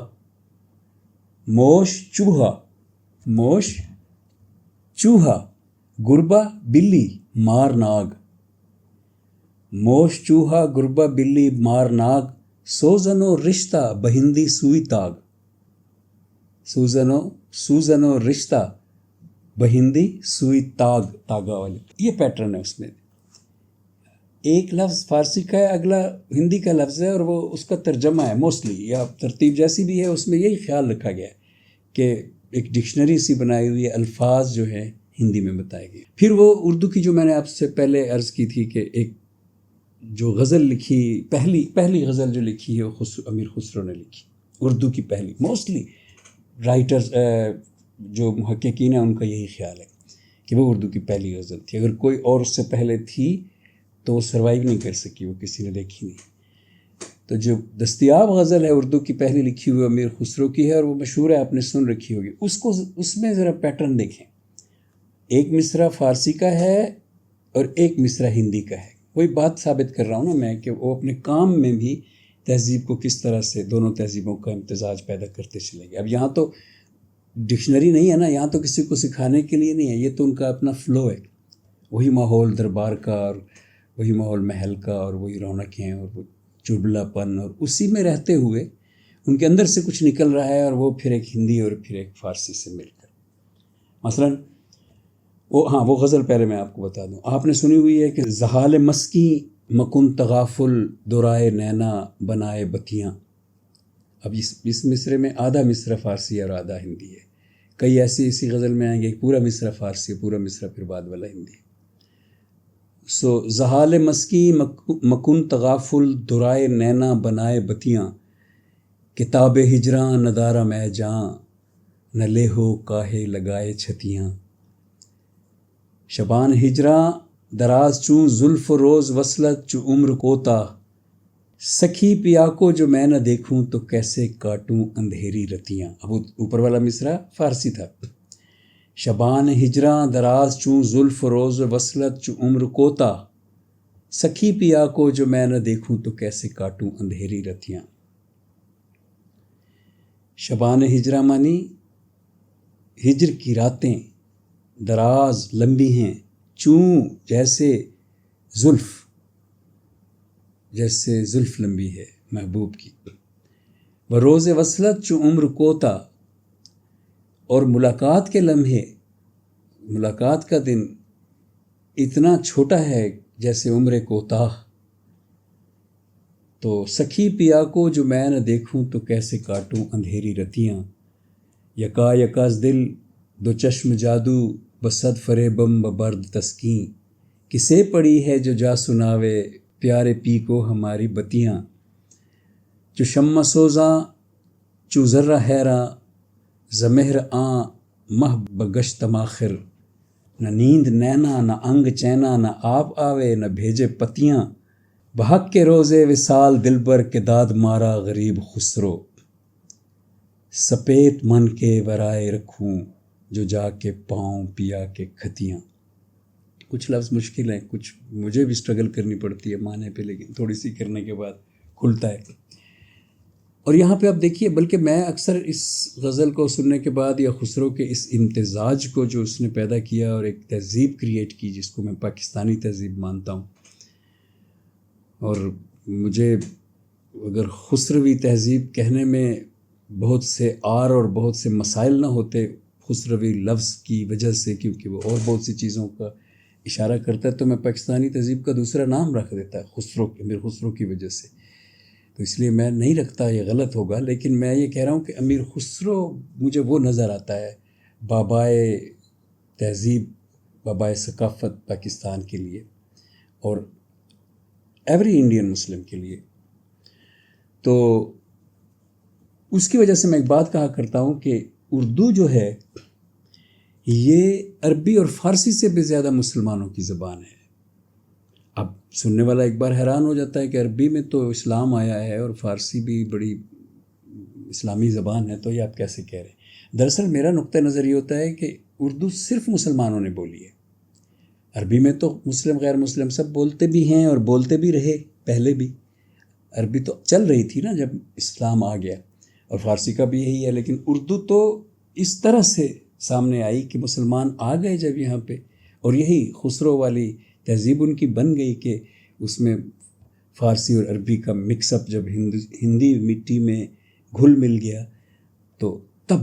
موش چوہا گربا بلی مار ناگ، موش چوہا گربا بلی مار ناگ، سوزنو رشتہ بہندی سوئی تاگ، سوزنو رشتہ بہندی سوئی تاگ، تاگا والی. یہ پیٹرن ہے اس میں. ایک لفظ فارسی کا ہے، اگلا ہندی کا لفظ ہے، اور وہ اس کا ترجمہ ہے موسٹلی، یا ترتیب جیسی بھی ہے اس میں یہی خیال رکھا گیا ہے کہ ایک ڈکشنری سی بنائی ہوئی ہے، الفاظ جو ہیں ہندی میں بتائے گئے. پھر وہ اردو کی جو میں نے آپ سے پہلے عرض کی تھی کہ ایک جو غزل لکھی، پہلی غزل جو لکھی ہے وہ امیر خسرو نے لکھی، اردو کی پہلی. موسٹلی رائٹرز جو محققین ہیں ان کا یہی خیال ہے کہ وہ اردو کی پہلی غزل تھی. اگر کوئی اور اس سے پہلے تھی تو وہ سروائیو نہیں کر سکی، وہ کسی نے دیکھی نہیں. تو جو دستیاب غزل ہے اردو کی پہلی لکھی ہوئی امیر خسرو کی ہے، اور وہ مشہور ہے، آپ نے سن رکھی ہوگی. اس میں ذرا پیٹرن دیکھیں، ایک مصرع فارسی کا ہے اور ایک مصرع ہندی کا ہے. وہی بات ثابت کر رہا ہوں نا میں کہ وہ اپنے کام میں بھی تہذیب کو کس طرح سے دونوں تہذیبوں کا امتزاج پیدا کرتے چلے گئے. اب یہاں تو ڈکشنری نہیں ہے نا، یہاں تو کسی کو سکھانے کے لیے نہیں ہے، یہ تو ان کا اپنا فلو ہے. وہی ماحول دربار کا، اور وہی ماحول محل کا، اور وہی رونقیں اور وہ چربلا پن، اور اسی میں رہتے ہوئے ان کے اندر سے کچھ نکل رہا ہے، اور وہ پھر ایک ہندی اور پھر ایک فارسی سے مل کر. مثلاً وہ غزل پہلے میں آپ کو بتا دوں، آپ نے سنی ہوئی ہے کہ زحال مسکیں مکن تغافل دورائے نینا بنائے بتیاں. اب اس مصرے میں آدھا مصرع فارسی اور آدھا ہندی ہے. کئی ایسی اسی غزل میں آئیں گے پورا مصرع فارسی، پورا مصرع پھر بعد والا ہندی. زحال مسکیں مکن تغافل دورائے نینا بنائے بتیاں، کتاب ہجراں ندارہ میں جاں، نہ لے ہو کاہے لگائے چھتیاں. شبان ہجراں دراز چوں زلف و روز وصلت چو عمر کوتا، سکھی پیا کو جو میں نہ دیکھوں تو کیسے کاٹوں اندھیری رتیاں. اب اوپر والا مصرع فارسی تھا. شبان ہجراں دراز چوں زلف و روز وصلت چو عمر کوتا، سکھی پیا کو جو میں نہ دیکھوں تو کیسے کاٹوں اندھیری رتیاں. شبان ہجراں مانی ہجر کی راتیں، دراز لمبی ہیں، چوں جیسے زلف لمبی ہے محبوب کی. وہ روز وصلت چو عمر کوتا، اور ملاقات کے لمحے، ملاقات کا دن اتنا چھوٹا ہے جیسے عمر کوتا. تو سکھی پیا کو جو میں نہ دیکھوں تو کیسے کاٹوں اندھیری رتیاں. یکا یکاز دل دو چشم جادو بصد فریبم ببرد تسکیں، کسے پڑی ہے جو جا سناوے پیارے پی کو ہماری بتیاں. چو شمع سوزاں چو ذرہ حیراں، زمہر آں مہ بگشت ماخر، نہ نیند نینا نہ انگ چینا، نہ آپ آوے نہ بھیجے پتیاں. بحق کے روزے وصال دلبر کے داد مارا غریب خسرو، سپیت من کے ورائے رکھوں جو جا کے پاؤں پیا کے کھتیاں. کچھ لفظ مشکل ہیں، کچھ مجھے بھی اسٹرگل کرنی پڑتی ہے معنی پہ، لیکن تھوڑی سی کرنے کے بعد کھلتا ہے. اور یہاں پہ آپ دیکھیے، بلکہ میں اکثر اس غزل کو سننے کے بعد یا خسرو کے اس امتزاج کو جو اس نے پیدا کیا اور ایک تہذیب کریٹ کی جس کو میں پاکستانی تہذیب مانتا ہوں، اور مجھے اگر خسروی تہذیب کہنے میں بہت سے آر اور بہت سے مسائل نہ ہوتے خسروی لفظ کی وجہ سے، کیونکہ وہ اور بہت سی چیزوں کا اشارہ کرتا ہے، تو میں پاکستانی تہذیب کا دوسرا نام رکھ دیتا ہے خسرو، امیر خسرو کی وجہ سے. تو اس لیے میں نہیں رکھتا، یہ غلط ہوگا، لیکن میں یہ کہہ رہا ہوں کہ امیر خسرو مجھے وہ نظر آتا ہے بابائے تہذیب، بابائے ثقافت پاکستان کے لیے اور ایوری انڈین مسلم کے لیے. تو اس کی وجہ سے میں ایک بات کہا کرتا ہوں کہ اردو جو ہے یہ عربی اور فارسی سے بھی زیادہ مسلمانوں کی زبان ہے. اب سننے والا ایک بار حیران ہو جاتا ہے کہ عربی میں تو اسلام آیا ہے اور فارسی بھی بڑی اسلامی زبان ہے، تو یہ آپ کیسے کہہ رہے ہیں؟ دراصل میرا نقطہ نظر یہ ہوتا ہے کہ اردو صرف مسلمانوں نے بولی ہے. عربی میں تو مسلم غیر مسلم سب بولتے بھی ہیں اور بولتے بھی رہے پہلے بھی. عربی تو چل رہی تھی نا جب اسلام آ گیا، اور فارسی کا بھی یہی ہے. لیکن اردو تو اس طرح سے سامنے آئی کہ مسلمان آ گئے جب یہاں پہ، اور یہی خسرو والی تہذیب ان کی بن گئی کہ اس میں فارسی اور عربی کا مکس اپ جب ہندی مٹی میں گھل مل گیا تو تب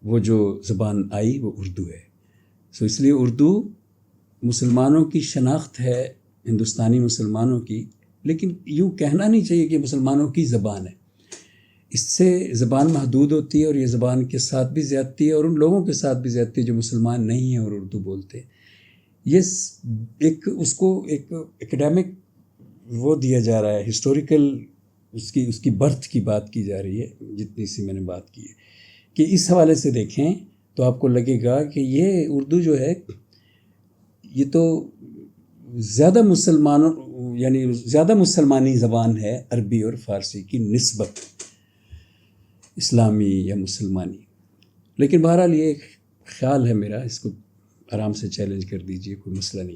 وہ جو زبان آئی وہ اردو ہے. سو اس لیے اردو مسلمانوں کی شناخت ہے، ہندوستانی مسلمانوں کی، لیکن یوں کہنا نہیں چاہیے کہ مسلمانوں کی زبان ہے. اس سے زبان محدود ہوتی ہے، اور یہ زبان کے ساتھ بھی زیادتی ہے اور ان لوگوں کے ساتھ بھی زیادتی ہے جو مسلمان نہیں ہیں اور اردو بولتے ہیں. یہ ایک اس کو ایک ایکڈیمک وہ دیا جا رہا ہے، ہسٹوریکل اس کی برتھ کی بات کی جا رہی ہے جتنی سی میں نے بات کی ہے، کہ اس حوالے سے دیکھیں تو آپ کو لگے گا کہ یہ اردو جو ہے یہ تو زیادہ زیادہ مسلمانی زبان ہے عربی اور فارسی کی نسبت، اسلامی یا مسلمانی. لیکن بہرحال یہ ایک خیال ہے میرا، اس کو آرام سے چیلنج کر دیجئے، کوئی مسئلہ نہیں.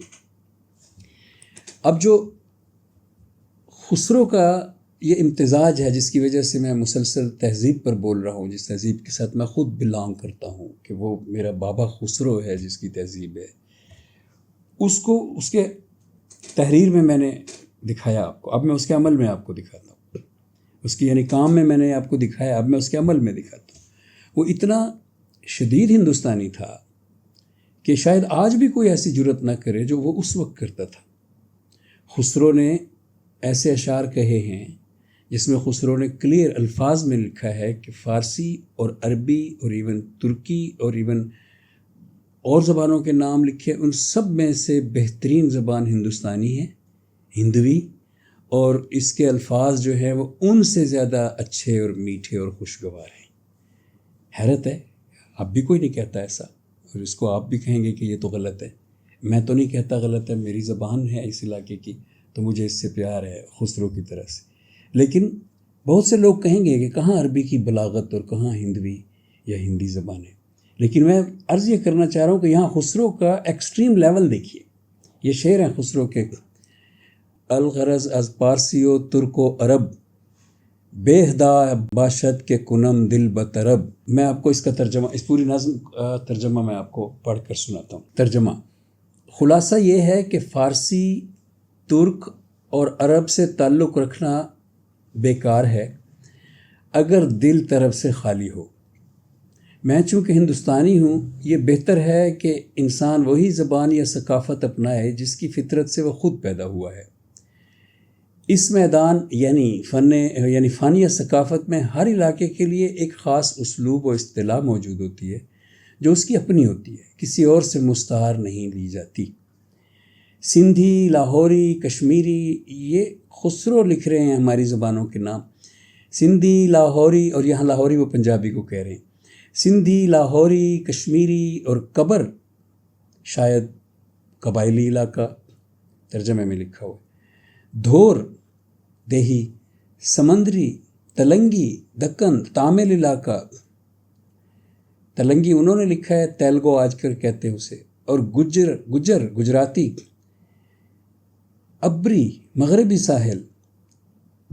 اب جو خسرو کا یہ امتزاج ہے جس کی وجہ سے میں مسلسل تہذیب پر بول رہا ہوں، جس تہذیب کے ساتھ میں خود بلانگ کرتا ہوں، کہ وہ میرا بابا خسرو ہے جس کی تہذیب ہے، اس کو اس کے تحریر میں نے دکھایا آپ کو. اب میں اس کے عمل میں آپ کو دکھاتا ہوں. اس کی یعنی کام میں نے آپ کو دکھایا، اب میں اس کے عمل میں دکھاتا ہوں. وہ اتنا شدید ہندوستانی تھا کہ شاید آج بھی کوئی ایسی جرت نہ کرے جو وہ اس وقت کرتا تھا. خسرو نے ایسے اشعار کہے ہیں جس میں خسرو نے کلیئر الفاظ میں لکھا ہے کہ فارسی اور عربی اور ایون ترکی اور ایون اور زبانوں کے نام لکھے، ان سب میں سے بہترین زبان ہندوستانی ہے، ہندوی، اور اس کے الفاظ جو ہیں وہ ان سے زیادہ اچھے اور میٹھے اور خوشگوار ہیں. حیرت ہے، اب بھی کوئی نہیں کہتا ایسا، اور اس کو آپ بھی کہیں گے کہ یہ تو غلط ہے. میں تو نہیں کہتا غلط ہے، میری زبان ہے اس علاقے کی تو مجھے اس سے پیار ہے خسرو کی طرح سے. لیکن بہت سے لوگ کہیں گے کہ کہاں عربی کی بلاغت اور کہاں ہندوی یا ہندی زبان ہے. لیکن میں عرض یہ کرنا چاہ رہا ہوں کہ یہاں خسرو کا ایکسٹریم لیول دیکھیے. یہ شعر ہیں خسرو کے: الغرض از پارسی و ترک و عرب، بےہدا باشد کے کنم دل بطرب. میں آپ کو اس کا ترجمہ، اس پوری نظم کا ترجمہ میں آپ کو پڑھ کر سناتا ہوں. ترجمہ: خلاصہ یہ ہے کہ فارسی، ترک اور عرب سے تعلق رکھنا بیکار ہے اگر دل طرف سے خالی ہو. میں چونکہ ہندوستانی ہوں، یہ بہتر ہے کہ انسان وہی زبان یا ثقافت اپنائے جس کی فطرت سے وہ خود پیدا ہوا ہے. اس میدان یعنی فن یا ثقافت میں ہر علاقے کے لیے ایک خاص اسلوب و اصطلاح موجود ہوتی ہے جو اس کی اپنی ہوتی ہے، کسی اور سے مستعار نہیں لی جاتی. سندھی، لاہوری، کشمیری، یہ خسرو لکھ رہے ہیں ہماری زبانوں کے نام. سندھی، لاہوری، اور یہاں لاہوری وہ پنجابی کو کہہ رہے ہیں. سندھی، لاہوری، کشمیری اور قبر شاید قبائلی علاقہ ترجمے میں لکھا ہوا. دھور دیہی، سمندری، تلنگی دکن تامل علاقہ. تلنگی انہوں نے لکھا ہے، تیلگو آج کل کہتے ہیں اسے. اور گجر گجراتی. ابری مغربی ساحل.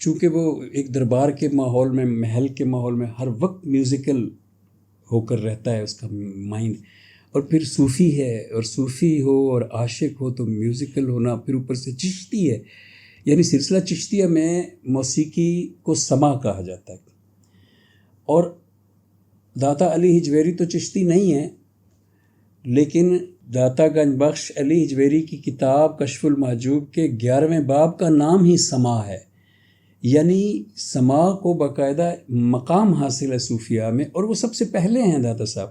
چونکہ وہ ایک دربار کے ماحول میں، محل کے ماحول میں ہر وقت میوزیکل ہو کر رہتا ہے اس کا مائنڈ، اور پھر صوفی ہے، اور صوفی ہو اور عاشق ہو تو میوزیکل ہونا، پھر اوپر سے چشتی ہے، یعنی سلسلہ چشتیہ میں موسیقی کو سما کہا جاتا ہے. اور داتا علی ہجویری تو چشتی نہیں ہے، لیکن داتا گنج بخش علی ہجویری کی کتاب کشف المحجوب کے 11ویں باب کا نام ہی سما ہے، یعنی سما کو باقاعدہ مقام حاصل ہے صوفیاء میں، اور وہ سب سے پہلے ہیں داتا صاحب.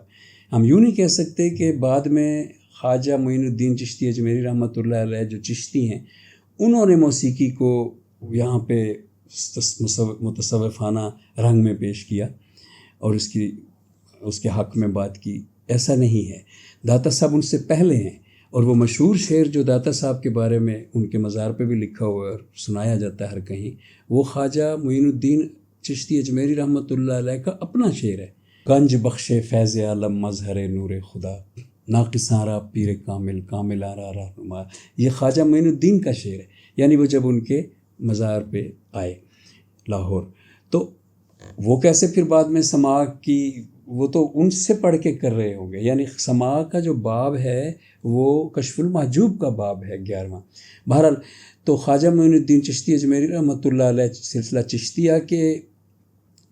ہم یوں نہیں کہہ سکتے کہ بعد میں خواجہ معین الدین چشتی اجمیری رحمۃ اللہ علیہ جو چشتی ہیں انہوں نے موسیقی کو یہاں پہ متصوفانہ رنگ میں پیش کیا اور اس کے حق میں بات کی. ایسا نہیں ہے، داتا صاحب ان سے پہلے ہیں. اور وہ مشہور شعر جو داتا صاحب کے بارے میں ان کے مزار پہ بھی لکھا ہوا ہے اور سنایا جاتا ہے ہر کہیں، وہ خواجہ معین الدین چشتی اجمیری رحمۃ اللہ علیہ کا اپنا شعر ہے. گنج بخش فیض عالم مظہر نور خدا، ناقصاں را پیر کامل کامل آرا رہنما. یہ خواجہ معین الدین کا شعر ہے، یعنی وہ جب ان کے مزار پہ آئے لاہور، تو وہ کیسے پھر بعد میں سماع کی، وہ تو ان سے پڑھ کے کر رہے ہوں گے. یعنی سماع کا جو باب ہے وہ کشف المحجوب کا باب ہے 11واں. بہرحال تو خواجہ معین الدین چشتی اجمیری رحمۃ اللہ علیہ سلسلہ چشتیہ کے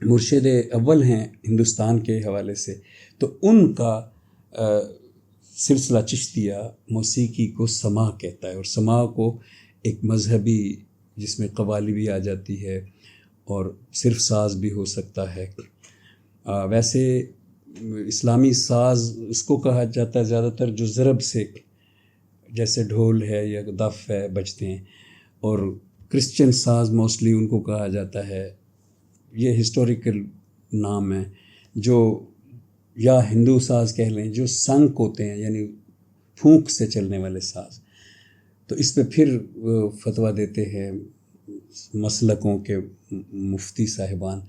مرشد اول ہیں ہندوستان کے حوالے سے، تو ان کا سلسلہ چشتیہ موسیقی کو سماع کہتا ہے، اور سماع کو ایک مذہبی جس میں قوالی بھی آ جاتی ہے اور صرف ساز بھی ہو سکتا ہے. ویسے اسلامی ساز اس کو کہا جاتا ہے زیادہ تر جو ضرب سے، جیسے ڈھول ہے یا دف ہے بجتے ہیں، اور کرسچن ساز موسٹلی ان کو کہا جاتا ہے. یہ ہسٹوریکل نام ہے. جو یا ہندو ساز کہہ لیں جو سنک ہوتے ہیں، یعنی پھونک سے چلنے والے ساز. تو اس پہ پھر فتویٰ دیتے ہیں مسلکوں کے مفتی صاحبان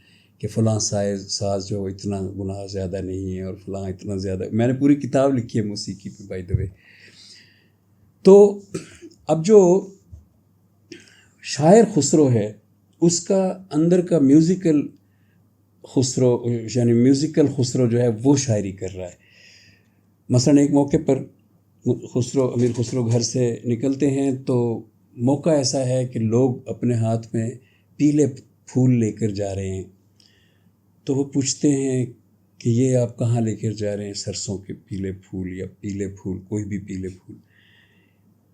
کہ فلاں ساز جو اتنا گناہ زیادہ نہیں ہے اور فلاں اتنا زیادہ. میں نے پوری کتاب لکھی ہے موسیقی پہ بائی دا وے. تو اب جو شاعر خسرو ہے اس کا اندر کا میوزیکل خسرو، یعنی میوزیکل خسرو جو ہے وہ شاعری کر رہا ہے. مثلا ایک موقع پر امیر خسرو گھر سے نکلتے ہیں تو موقع ایسا ہے کہ لوگ اپنے ہاتھ میں پیلے پھول لے کر جا رہے ہیں. تو وہ پوچھتے ہیں کہ یہ آپ کہاں لے کر جا رہے ہیں؟ سرسوں کے پیلے پھول یا پیلے پھول، کوئی بھی پیلے پھول.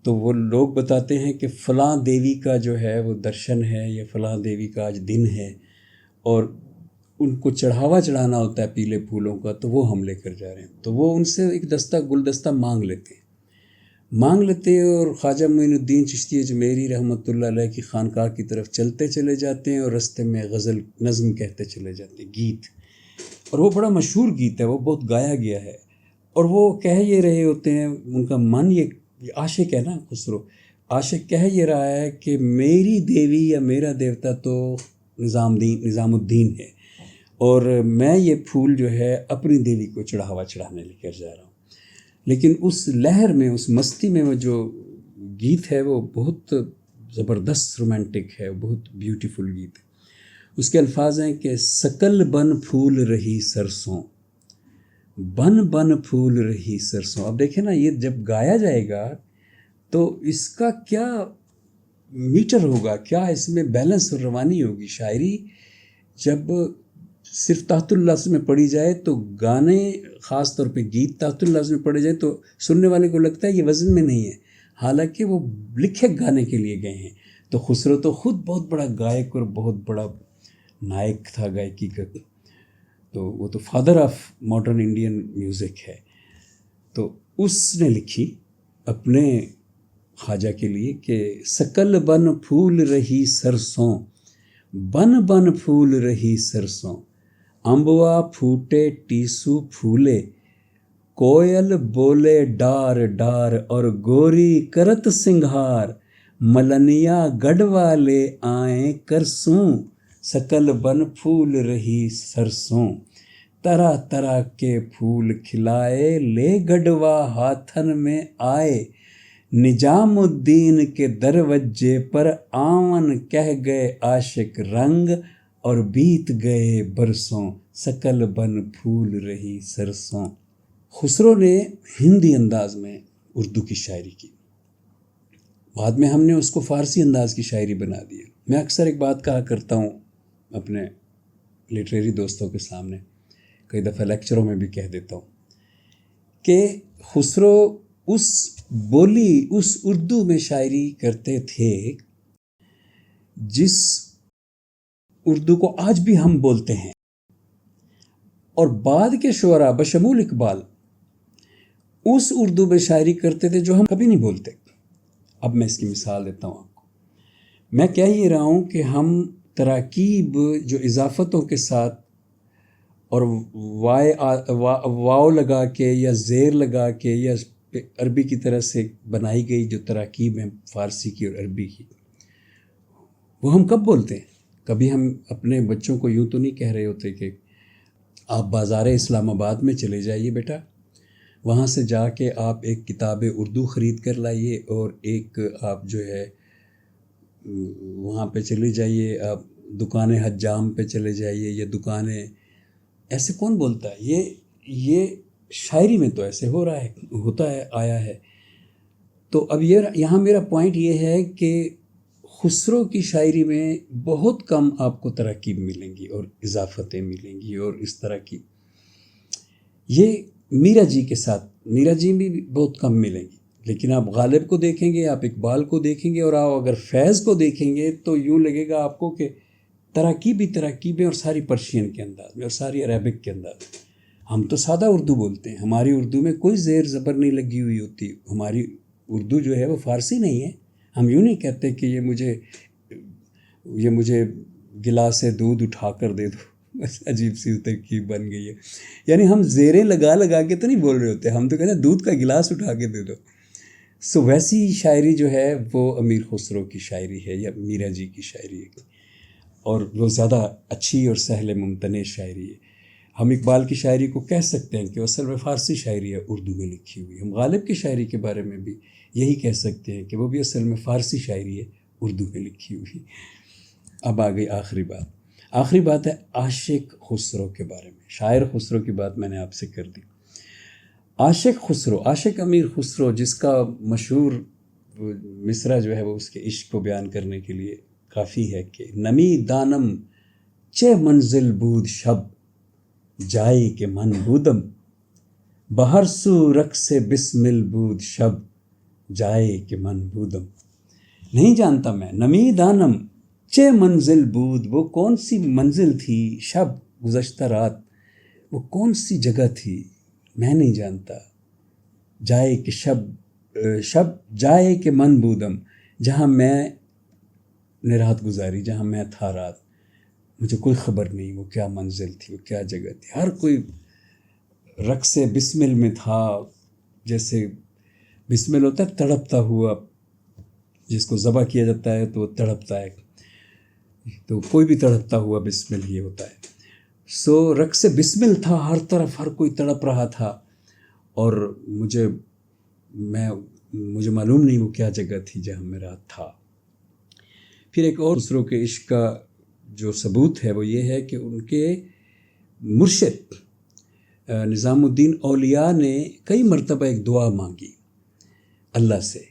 تو وہ لوگ بتاتے ہیں کہ فلاں دیوی کا جو ہے وہ درشن ہے یا فلاں دیوی کا آج دن ہے اور ان کو چڑھاوا چڑھانا ہوتا ہے پیلے پھولوں کا، تو وہ ہم لے کر جا رہے ہیں. تو وہ ان سے ایک گلدستہ مانگ لیتے ہیں اور خواجہ معین الدین چشتی اجمیری رحمۃ اللہ علیہ کی خانقاہ کی طرف چلتے چلے جاتے ہیں اور رستے میں غزل نظم کہتے چلے جاتے ہیں، گیت. اور وہ بڑا مشہور گیت ہے، وہ بہت گایا گیا ہے. اور وہ کہہ یہ رہے ہوتے ہیں، ان کا من یہ عاشق ہے نا خسرو، عاشق کہہ یہ رہا ہے کہ میری دیوی یا میرا دیوتا تو نظام الدین ہے، اور میں یہ پھول جو ہے اپنی دیوی کو چڑھاوا چڑھانے لے کر جا رہا ہوں. لیکن اس لہر میں، اس مستی میں وہ جو گیت ہے وہ بہت زبردست رومانٹک ہے، بہت بیوٹیفل گیت ہے. اس کے الفاظ ہیں کہ سکل بن پھول رہی سرسوں، بن پھول رہی سرسوں. اب دیکھیں نا، یہ جب گایا جائے گا تو اس کا کیا میٹر ہوگا، کیا اس میں بیلنس اور روانی ہوگی. شاعری جب صرف تحت اللفظ میں پڑھی جائے تو گانے، خاص طور پہ گیت تحت اللفظ میں پڑھے جائے تو سننے والے کو لگتا ہے یہ وزن میں نہیں ہے، حالانکہ وہ لکھے گانے کے لیے گئے ہیں. تو خسرو تو خود بہت بڑا گائک اور بہت بڑا نائک تھا گائکی کا، تو وہ تو father of modern Indian music ہے. تو اس نے لکھی اپنے خواجہ کے لیے کہ سکل بن پھول رہی سرسوں، بن پھول رہی سرسوں، امبوا پھوٹے ٹیسو پھولے، کوئل بولے ڈار ڈار اور گوری کرت سنگھار، ملنیا گڑھ والے آئیں کرسوں، سکل بن پھول رہی سرسوں، طرح طرح کے پھول کھلائے لے گڑوا ہاتھن میں آئے، نظام الدین کے دروجے پر آون کہہ گئے عاشق رنگ، اور بیت گئے برسوں سکل بن پھول رہی سرسوں۔ خسرو نے ہندی انداز میں اردو کی شاعری کی، بعد میں ہم نے اس کو فارسی انداز کی شاعری بنا دی۔ میں اکثر ایک بات کہا کرتا ہوں اپنے لٹریری دوستوں کے سامنے، کئی دفعہ لیکچروں میں بھی کہہ دیتا ہوں کہ خسرو اس بولی، اس اردو میں شاعری کرتے تھے جس اردو کو آج بھی ہم بولتے ہیں، اور بعد کے شعراء بشمول اقبال اس اردو میں شاعری کرتے تھے جو ہم کبھی نہیں بولتے۔ اب میں اس کی مثال دیتا ہوں آپ کو۔ میں کہہ یہ رہا ہوں کہ ہم تراکیب جو اضافتوں کے ساتھ اور واو لگا کے یا زیر لگا کے یا عربی کی طرح سے بنائی گئی جو تراکیب ہیں فارسی کی اور عربی کی، وہ ہم کب بولتے ہیں؟ کبھی ہم اپنے بچوں کو یوں تو نہیں کہہ رہے ہوتے کہ آپ بازار اسلام آباد میں چلے جائیے بیٹا، وہاں سے جا کے آپ ایک کتاب اردو خرید کر لائیے، اور ایک آپ جو ہے وہاں پہ چلے جائیے، آپ دکان حجام پہ چلے جائیے یا دکانیں، ایسے کون بولتا ہے؟ یہ شاعری میں تو ایسے ہو رہا ہے، ہوتا ہے، آیا ہے۔ تو اب یہاں میرا پوائنٹ یہ ہے کہ خسرو کی شاعری میں بہت کم آپ کو تراکیب ملیں گی اور اضافتیں ملیں گی اور اس طرح کی۔ یہ میرا جی کے ساتھ، میرا جی بھی بہت کم ملیں گی، لیکن آپ غالب کو دیکھیں گے، آپ اقبال کو دیکھیں گے، اور آپ اگر فیض کو دیکھیں گے تو یوں لگے گا آپ کو کہ تراکیبیں اور ساری پرشین کے انداز میں اور ساری عربک کے انداز میں۔ ہم تو سادہ اردو بولتے ہیں، ہماری اردو میں کوئی زیر زبر نہیں لگی ہوئی ہوتی، ہماری اردو جو ہے وہ فارسی نہیں ہے۔ ہم یوں نہیں کہتے کہ یہ مجھے گلاس سے دودھ اٹھا کر دے دو، عجیب سی ترکیب بن گئی ہے۔ یعنی ہم زیریں لگا کے تو نہیں بول رہے ہوتے، ہم تو کہتے ہیں دودھ کا گلاس اٹھا کے دے دو۔ سو ویسی شاعری جو ہے وہ امیر خسرو کی شاعری ہے یا میرا جی کی شاعری ہے، اور وہ زیادہ اچھی اور سہل ممتنع شاعری ہے۔ ہم اقبال کی شاعری کو کہہ سکتے ہیں کہ اصل میں فارسی شاعری ہے، اردو میں لکھی ہوئی۔ ہم غالب کی شاعری کے بارے میں بھی یہی کہہ سکتے ہیں کہ وہ بھی اصل میں فارسی شاعری ہے، اردو میں لکھی ہوئی۔ اب آ گئی آخری بات ہے عاشق خسرو کے بارے میں۔ شاعر خسرو کی بات میں نے آپ سے کر دی۔ عاشق امیر خسرو، جس کا مشہور مصرع جو ہے وہ اس کے عشق کو بیان کرنے کے لیے کافی ہے کہ نمی دانم چہ منزل بود شب، جائی کے من بودم، بہر سو رقص بسمل بود شب، جائے کہ من بودم۔ نہیں جانتا میں، نمی دانم چہ منزل بود، وہ کون سی منزل تھی، شب گزشتہ رات، وہ کون سی جگہ تھی میں نہیں جانتا، جائے کہ شب جائے کہ من بودم، جہاں میں نے رات گزاری، جہاں میں تھا رات، مجھے کوئی خبر نہیں وہ کیا منزل تھی، وہ کیا جگہ تھی۔ ہر کوئی رقص بسمل میں تھا، جیسے بسمل ہوتا ہے تڑپتا ہوا، جس کو ذبح کیا جاتا ہے تو وہ تڑپتا ہے، تو کوئی بھی تڑپتا ہوا بسمل ہی ہوتا ہے۔ سو رقص بسمل تھا، ہر طرف ہر کوئی تڑپ رہا تھا، اور مجھے معلوم نہیں وہ کیا جگہ تھی جہاں میرا تھا۔ پھر ایک اور خسرو کے عشق کا جو ثبوت ہے وہ یہ ہے کہ ان کے مرشد نظام الدین اولیاء نے کئی مرتبہ ایک دعا مانگی اللہ سے،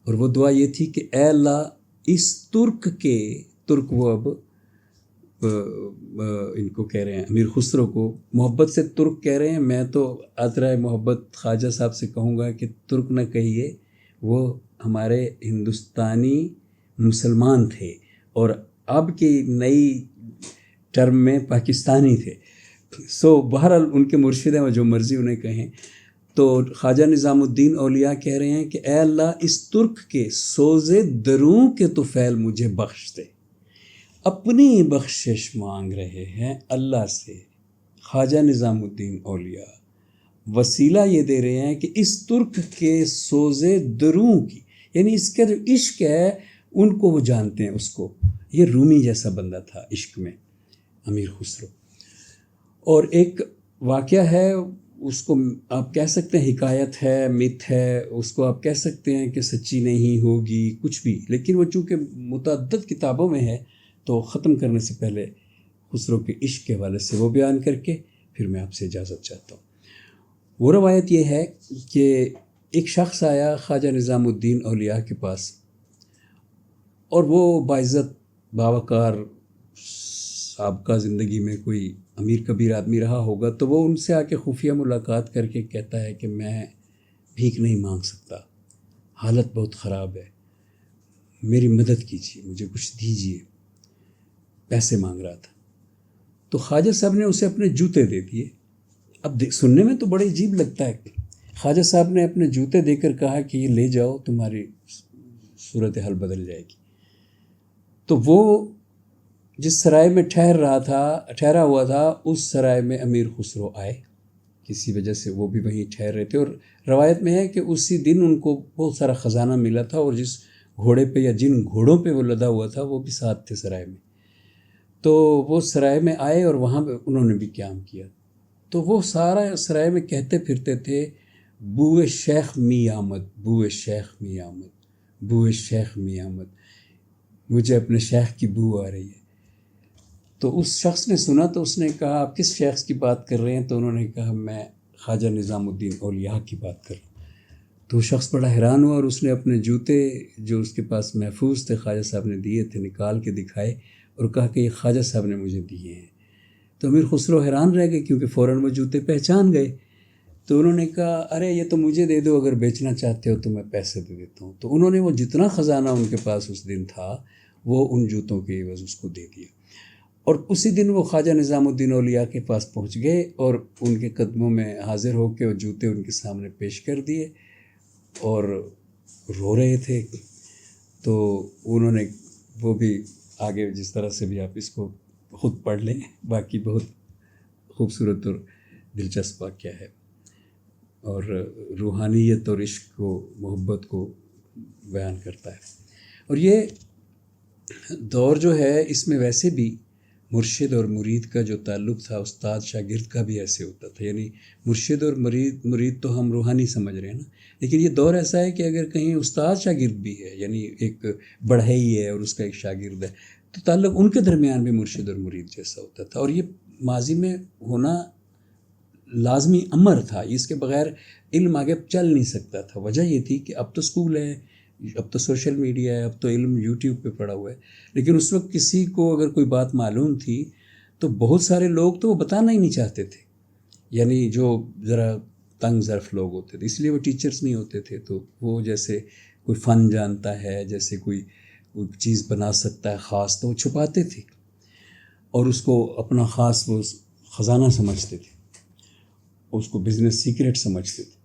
اور وہ دعا یہ تھی کہ اے اللہ اس ترک وہ اب ان کو کہہ رہے ہیں امیر خسرو کو، محبت سے ترک کہہ رہے ہیں، میں تو عطرۂ محبت خواجہ صاحب سے کہوں گا کہ ترک نہ کہیے، وہ ہمارے ہندوستانی مسلمان تھے اور اب کی نئی ٹرم میں پاکستانی تھے۔ سو بہرحال ان کے مرشد ہیں، وہ جو مرضی انہیں کہیں۔ تو خواجہ نظام الدین اولیاء کہہ رہے ہیں کہ اے اللہ اس ترک کے سوزے دروں کے تو فعل مجھے بخش دے، اپنی بخشش مانگ رہے ہیں اللہ سے۔ خواجہ نظام الدین اولیاء وسیلہ یہ دے رہے ہیں کہ اس ترک کے سوزے دروں کی، یعنی اس کا جو عشق ہے ان کو وہ جانتے ہیں، اس کو، یہ رومی جیسا بندہ تھا عشق میں امیر خسرو۔ اور ایک واقعہ ہے، اس کو آپ کہہ سکتے ہیں حکایت ہے، مت ہے، اس کو آپ کہہ سکتے ہیں کہ سچی نہیں ہوگی، کچھ بھی، لیکن وہ چونکہ متعدد کتابوں میں ہے تو ختم کرنے سے پہلے خسرو کے عشق کے حوالے سے وہ بیان کر کے پھر میں آپ سے اجازت چاہتا ہوں۔ وہ روایت یہ ہے کہ ایک شخص آیا خواجہ نظام الدین اولیاء کے پاس، اور وہ باعزت باوقار سابقہ زندگی میں کوئی امیر کبیر آدمی رہا ہوگا، تو وہ ان سے آ کے خفیہ ملاقات کر کے کہتا ہے کہ میں بھیک نہیں مانگ سکتا، حالت بہت خراب ہے، میری مدد کیجیے، مجھے کچھ دیجیے، پیسے مانگ رہا تھا۔ تو خواجہ صاحب نے اسے اپنے جوتے دے دیے۔ اب سننے میں تو بڑے عجیب لگتا ہے، خواجہ صاحب نے اپنے جوتے دے کر کہا کہ یہ لے جاؤ، تمہاری صورتحال بدل جائے گی۔ تو وہ جس سرائے میں ٹھہرا ہوا تھا، اس سرائے میں امیر خسرو آئے، کسی وجہ سے وہ بھی وہیں ٹھہر رہے تھے، اور روایت میں ہے کہ اسی دن ان کو بہت سارا خزانہ ملا تھا، اور جس گھوڑے پہ یا جن گھوڑوں پہ وہ لدا ہوا تھا وہ بھی ساتھ تھے سرائے میں۔ تو وہ سرائے میں آئے اور وہاں پہ انہوں نے بھی قیام کیا۔ تو وہ سارا سرائے میں کہتے پھرتے تھے، بوئے شیخ می آمد، بوئے شیخ می آمد، بوئے شیخ می آمد، مجھے اپنے شیخ کی بو آ رہی ہے۔ تو اس شخص نے سنا تو اس نے کہا آپ کس شخص کی بات کر رہے ہیں؟ تو انہوں نے کہا میں خواجہ نظام الدین اولیاء کی بات کر رہا ہوں۔ تو وہ شخص بڑا حیران ہوا، اور اس نے اپنے جوتے جو اس کے پاس محفوظ تھے، خواجہ صاحب نے دیے تھے، نکال کے دکھائے اور کہا کہ یہ خواجہ صاحب نے مجھے دیے ہیں۔ تو امیر خسرو حیران رہ گئے، کیونکہ فوراً وہ جوتے پہچان گئے۔ تو انہوں نے کہا ارے یہ تو مجھے دے دو، اگر بیچنا چاہتے ہو تو میں پیسے دے دیتا ہوں۔ تو انہوں نے وہ جتنا خزانہ ان کے پاس اس دن تھا وہ ان جوتوں کے عوض اس کو دے دیا، اور اسی دن وہ خواجہ نظام الدین اولیاء کے پاس پہنچ گئے اور ان کے قدموں میں حاضر ہو کے وہ جوتے ان کے سامنے پیش کر دیے، اور رو رہے تھے۔ تو انہوں نے وہ بھی آگے جس طرح سے بھی آپ اس کو خود پڑھ لیں، باقی بہت خوبصورت اور دلچسپ واقعہ ہے، اور روحانیت اور عشق کو، محبت کو بیان کرتا ہے۔ اور یہ دور جو ہے اس میں ویسے بھی مرشد اور مرید کا جو تعلق تھا، استاد شاگرد کا بھی ایسے ہوتا تھا، یعنی مرشد اور مرید تو ہم روحانی سمجھ رہے ہیں نا، لیکن یہ دور ایسا ہے کہ اگر کہیں استاد شاگرد بھی ہے، یعنی ایک بڑھئی ہے اور اس کا ایک شاگرد ہے، تو تعلق ان کے درمیان بھی مرشد اور مرید جیسا ہوتا تھا، اور یہ ماضی میں ہونا لازمی امر تھا، اس کے بغیر علم آگے چل نہیں سکتا تھا۔ وجہ یہ تھی کہ اب تو اسکول ہے، اب تو سوشل میڈیا ہے، اب تو علم یوٹیوب پہ پڑا ہوا ہے، لیکن اس وقت کسی کو اگر کوئی بات معلوم تھی تو بہت سارے لوگ تو وہ بتانا ہی نہیں چاہتے تھے، یعنی جو ذرا تنگ ظرف لوگ ہوتے تھے، اس لیے وہ ٹیچرز نہیں ہوتے تھے، تو وہ جیسے کوئی فن جانتا ہے، جیسے کوئی چیز بنا سکتا ہے خاص، تو وہ چھپاتے تھے اور اس کو اپنا خاص وہ خزانہ سمجھتے تھے، اس کو بزنس سیکرٹ سمجھتے تھے۔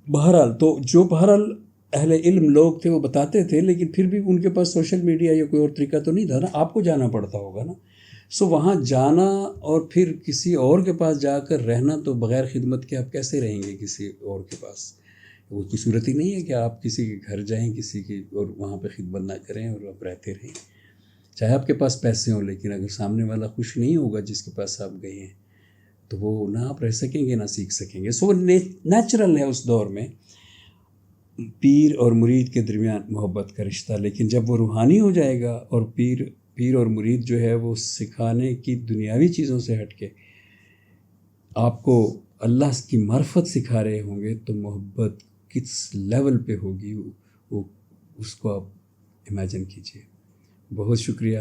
بہرحال اہل علم لوگ تھے، وہ بتاتے تھے، لیکن پھر بھی ان کے پاس سوشل میڈیا یا کوئی اور طریقہ تو نہیں تھا نا، آپ کو جانا پڑتا ہوگا نا، وہاں جانا اور پھر کسی اور کے پاس جا کر رہنا، تو بغیر خدمت کے آپ کیسے رہیں گے کسی اور کے پاس؟ وہ کوئی صورت ہی نہیں ہے کہ آپ کسی کے گھر جائیں کسی کی اور وہاں پہ خدمت نہ کریں اور آپ رہتے رہیں، چاہے آپ کے پاس پیسے ہوں، لیکن اگر سامنے والا خوش نہیں ہوگا جس کے پاس آپ گئے ہیں، تو وہ نہ آپ رہ سکیں گے نہ سیکھ سکیں گے۔ نیچرل ہے اس دور میں پیر اور مرید کے درمیان محبت کا رشتہ، لیکن جب وہ روحانی ہو جائے گا اور پیر اور مرید جو ہے وہ سکھانے کی دنیاوی چیزوں سے ہٹ کے آپ کو اللہ کی معرفت سکھا رہے ہوں گے، تو محبت کس لیول پہ ہوگی وہ اس کو آپ امیجن کیجئے۔ بہت شکریہ۔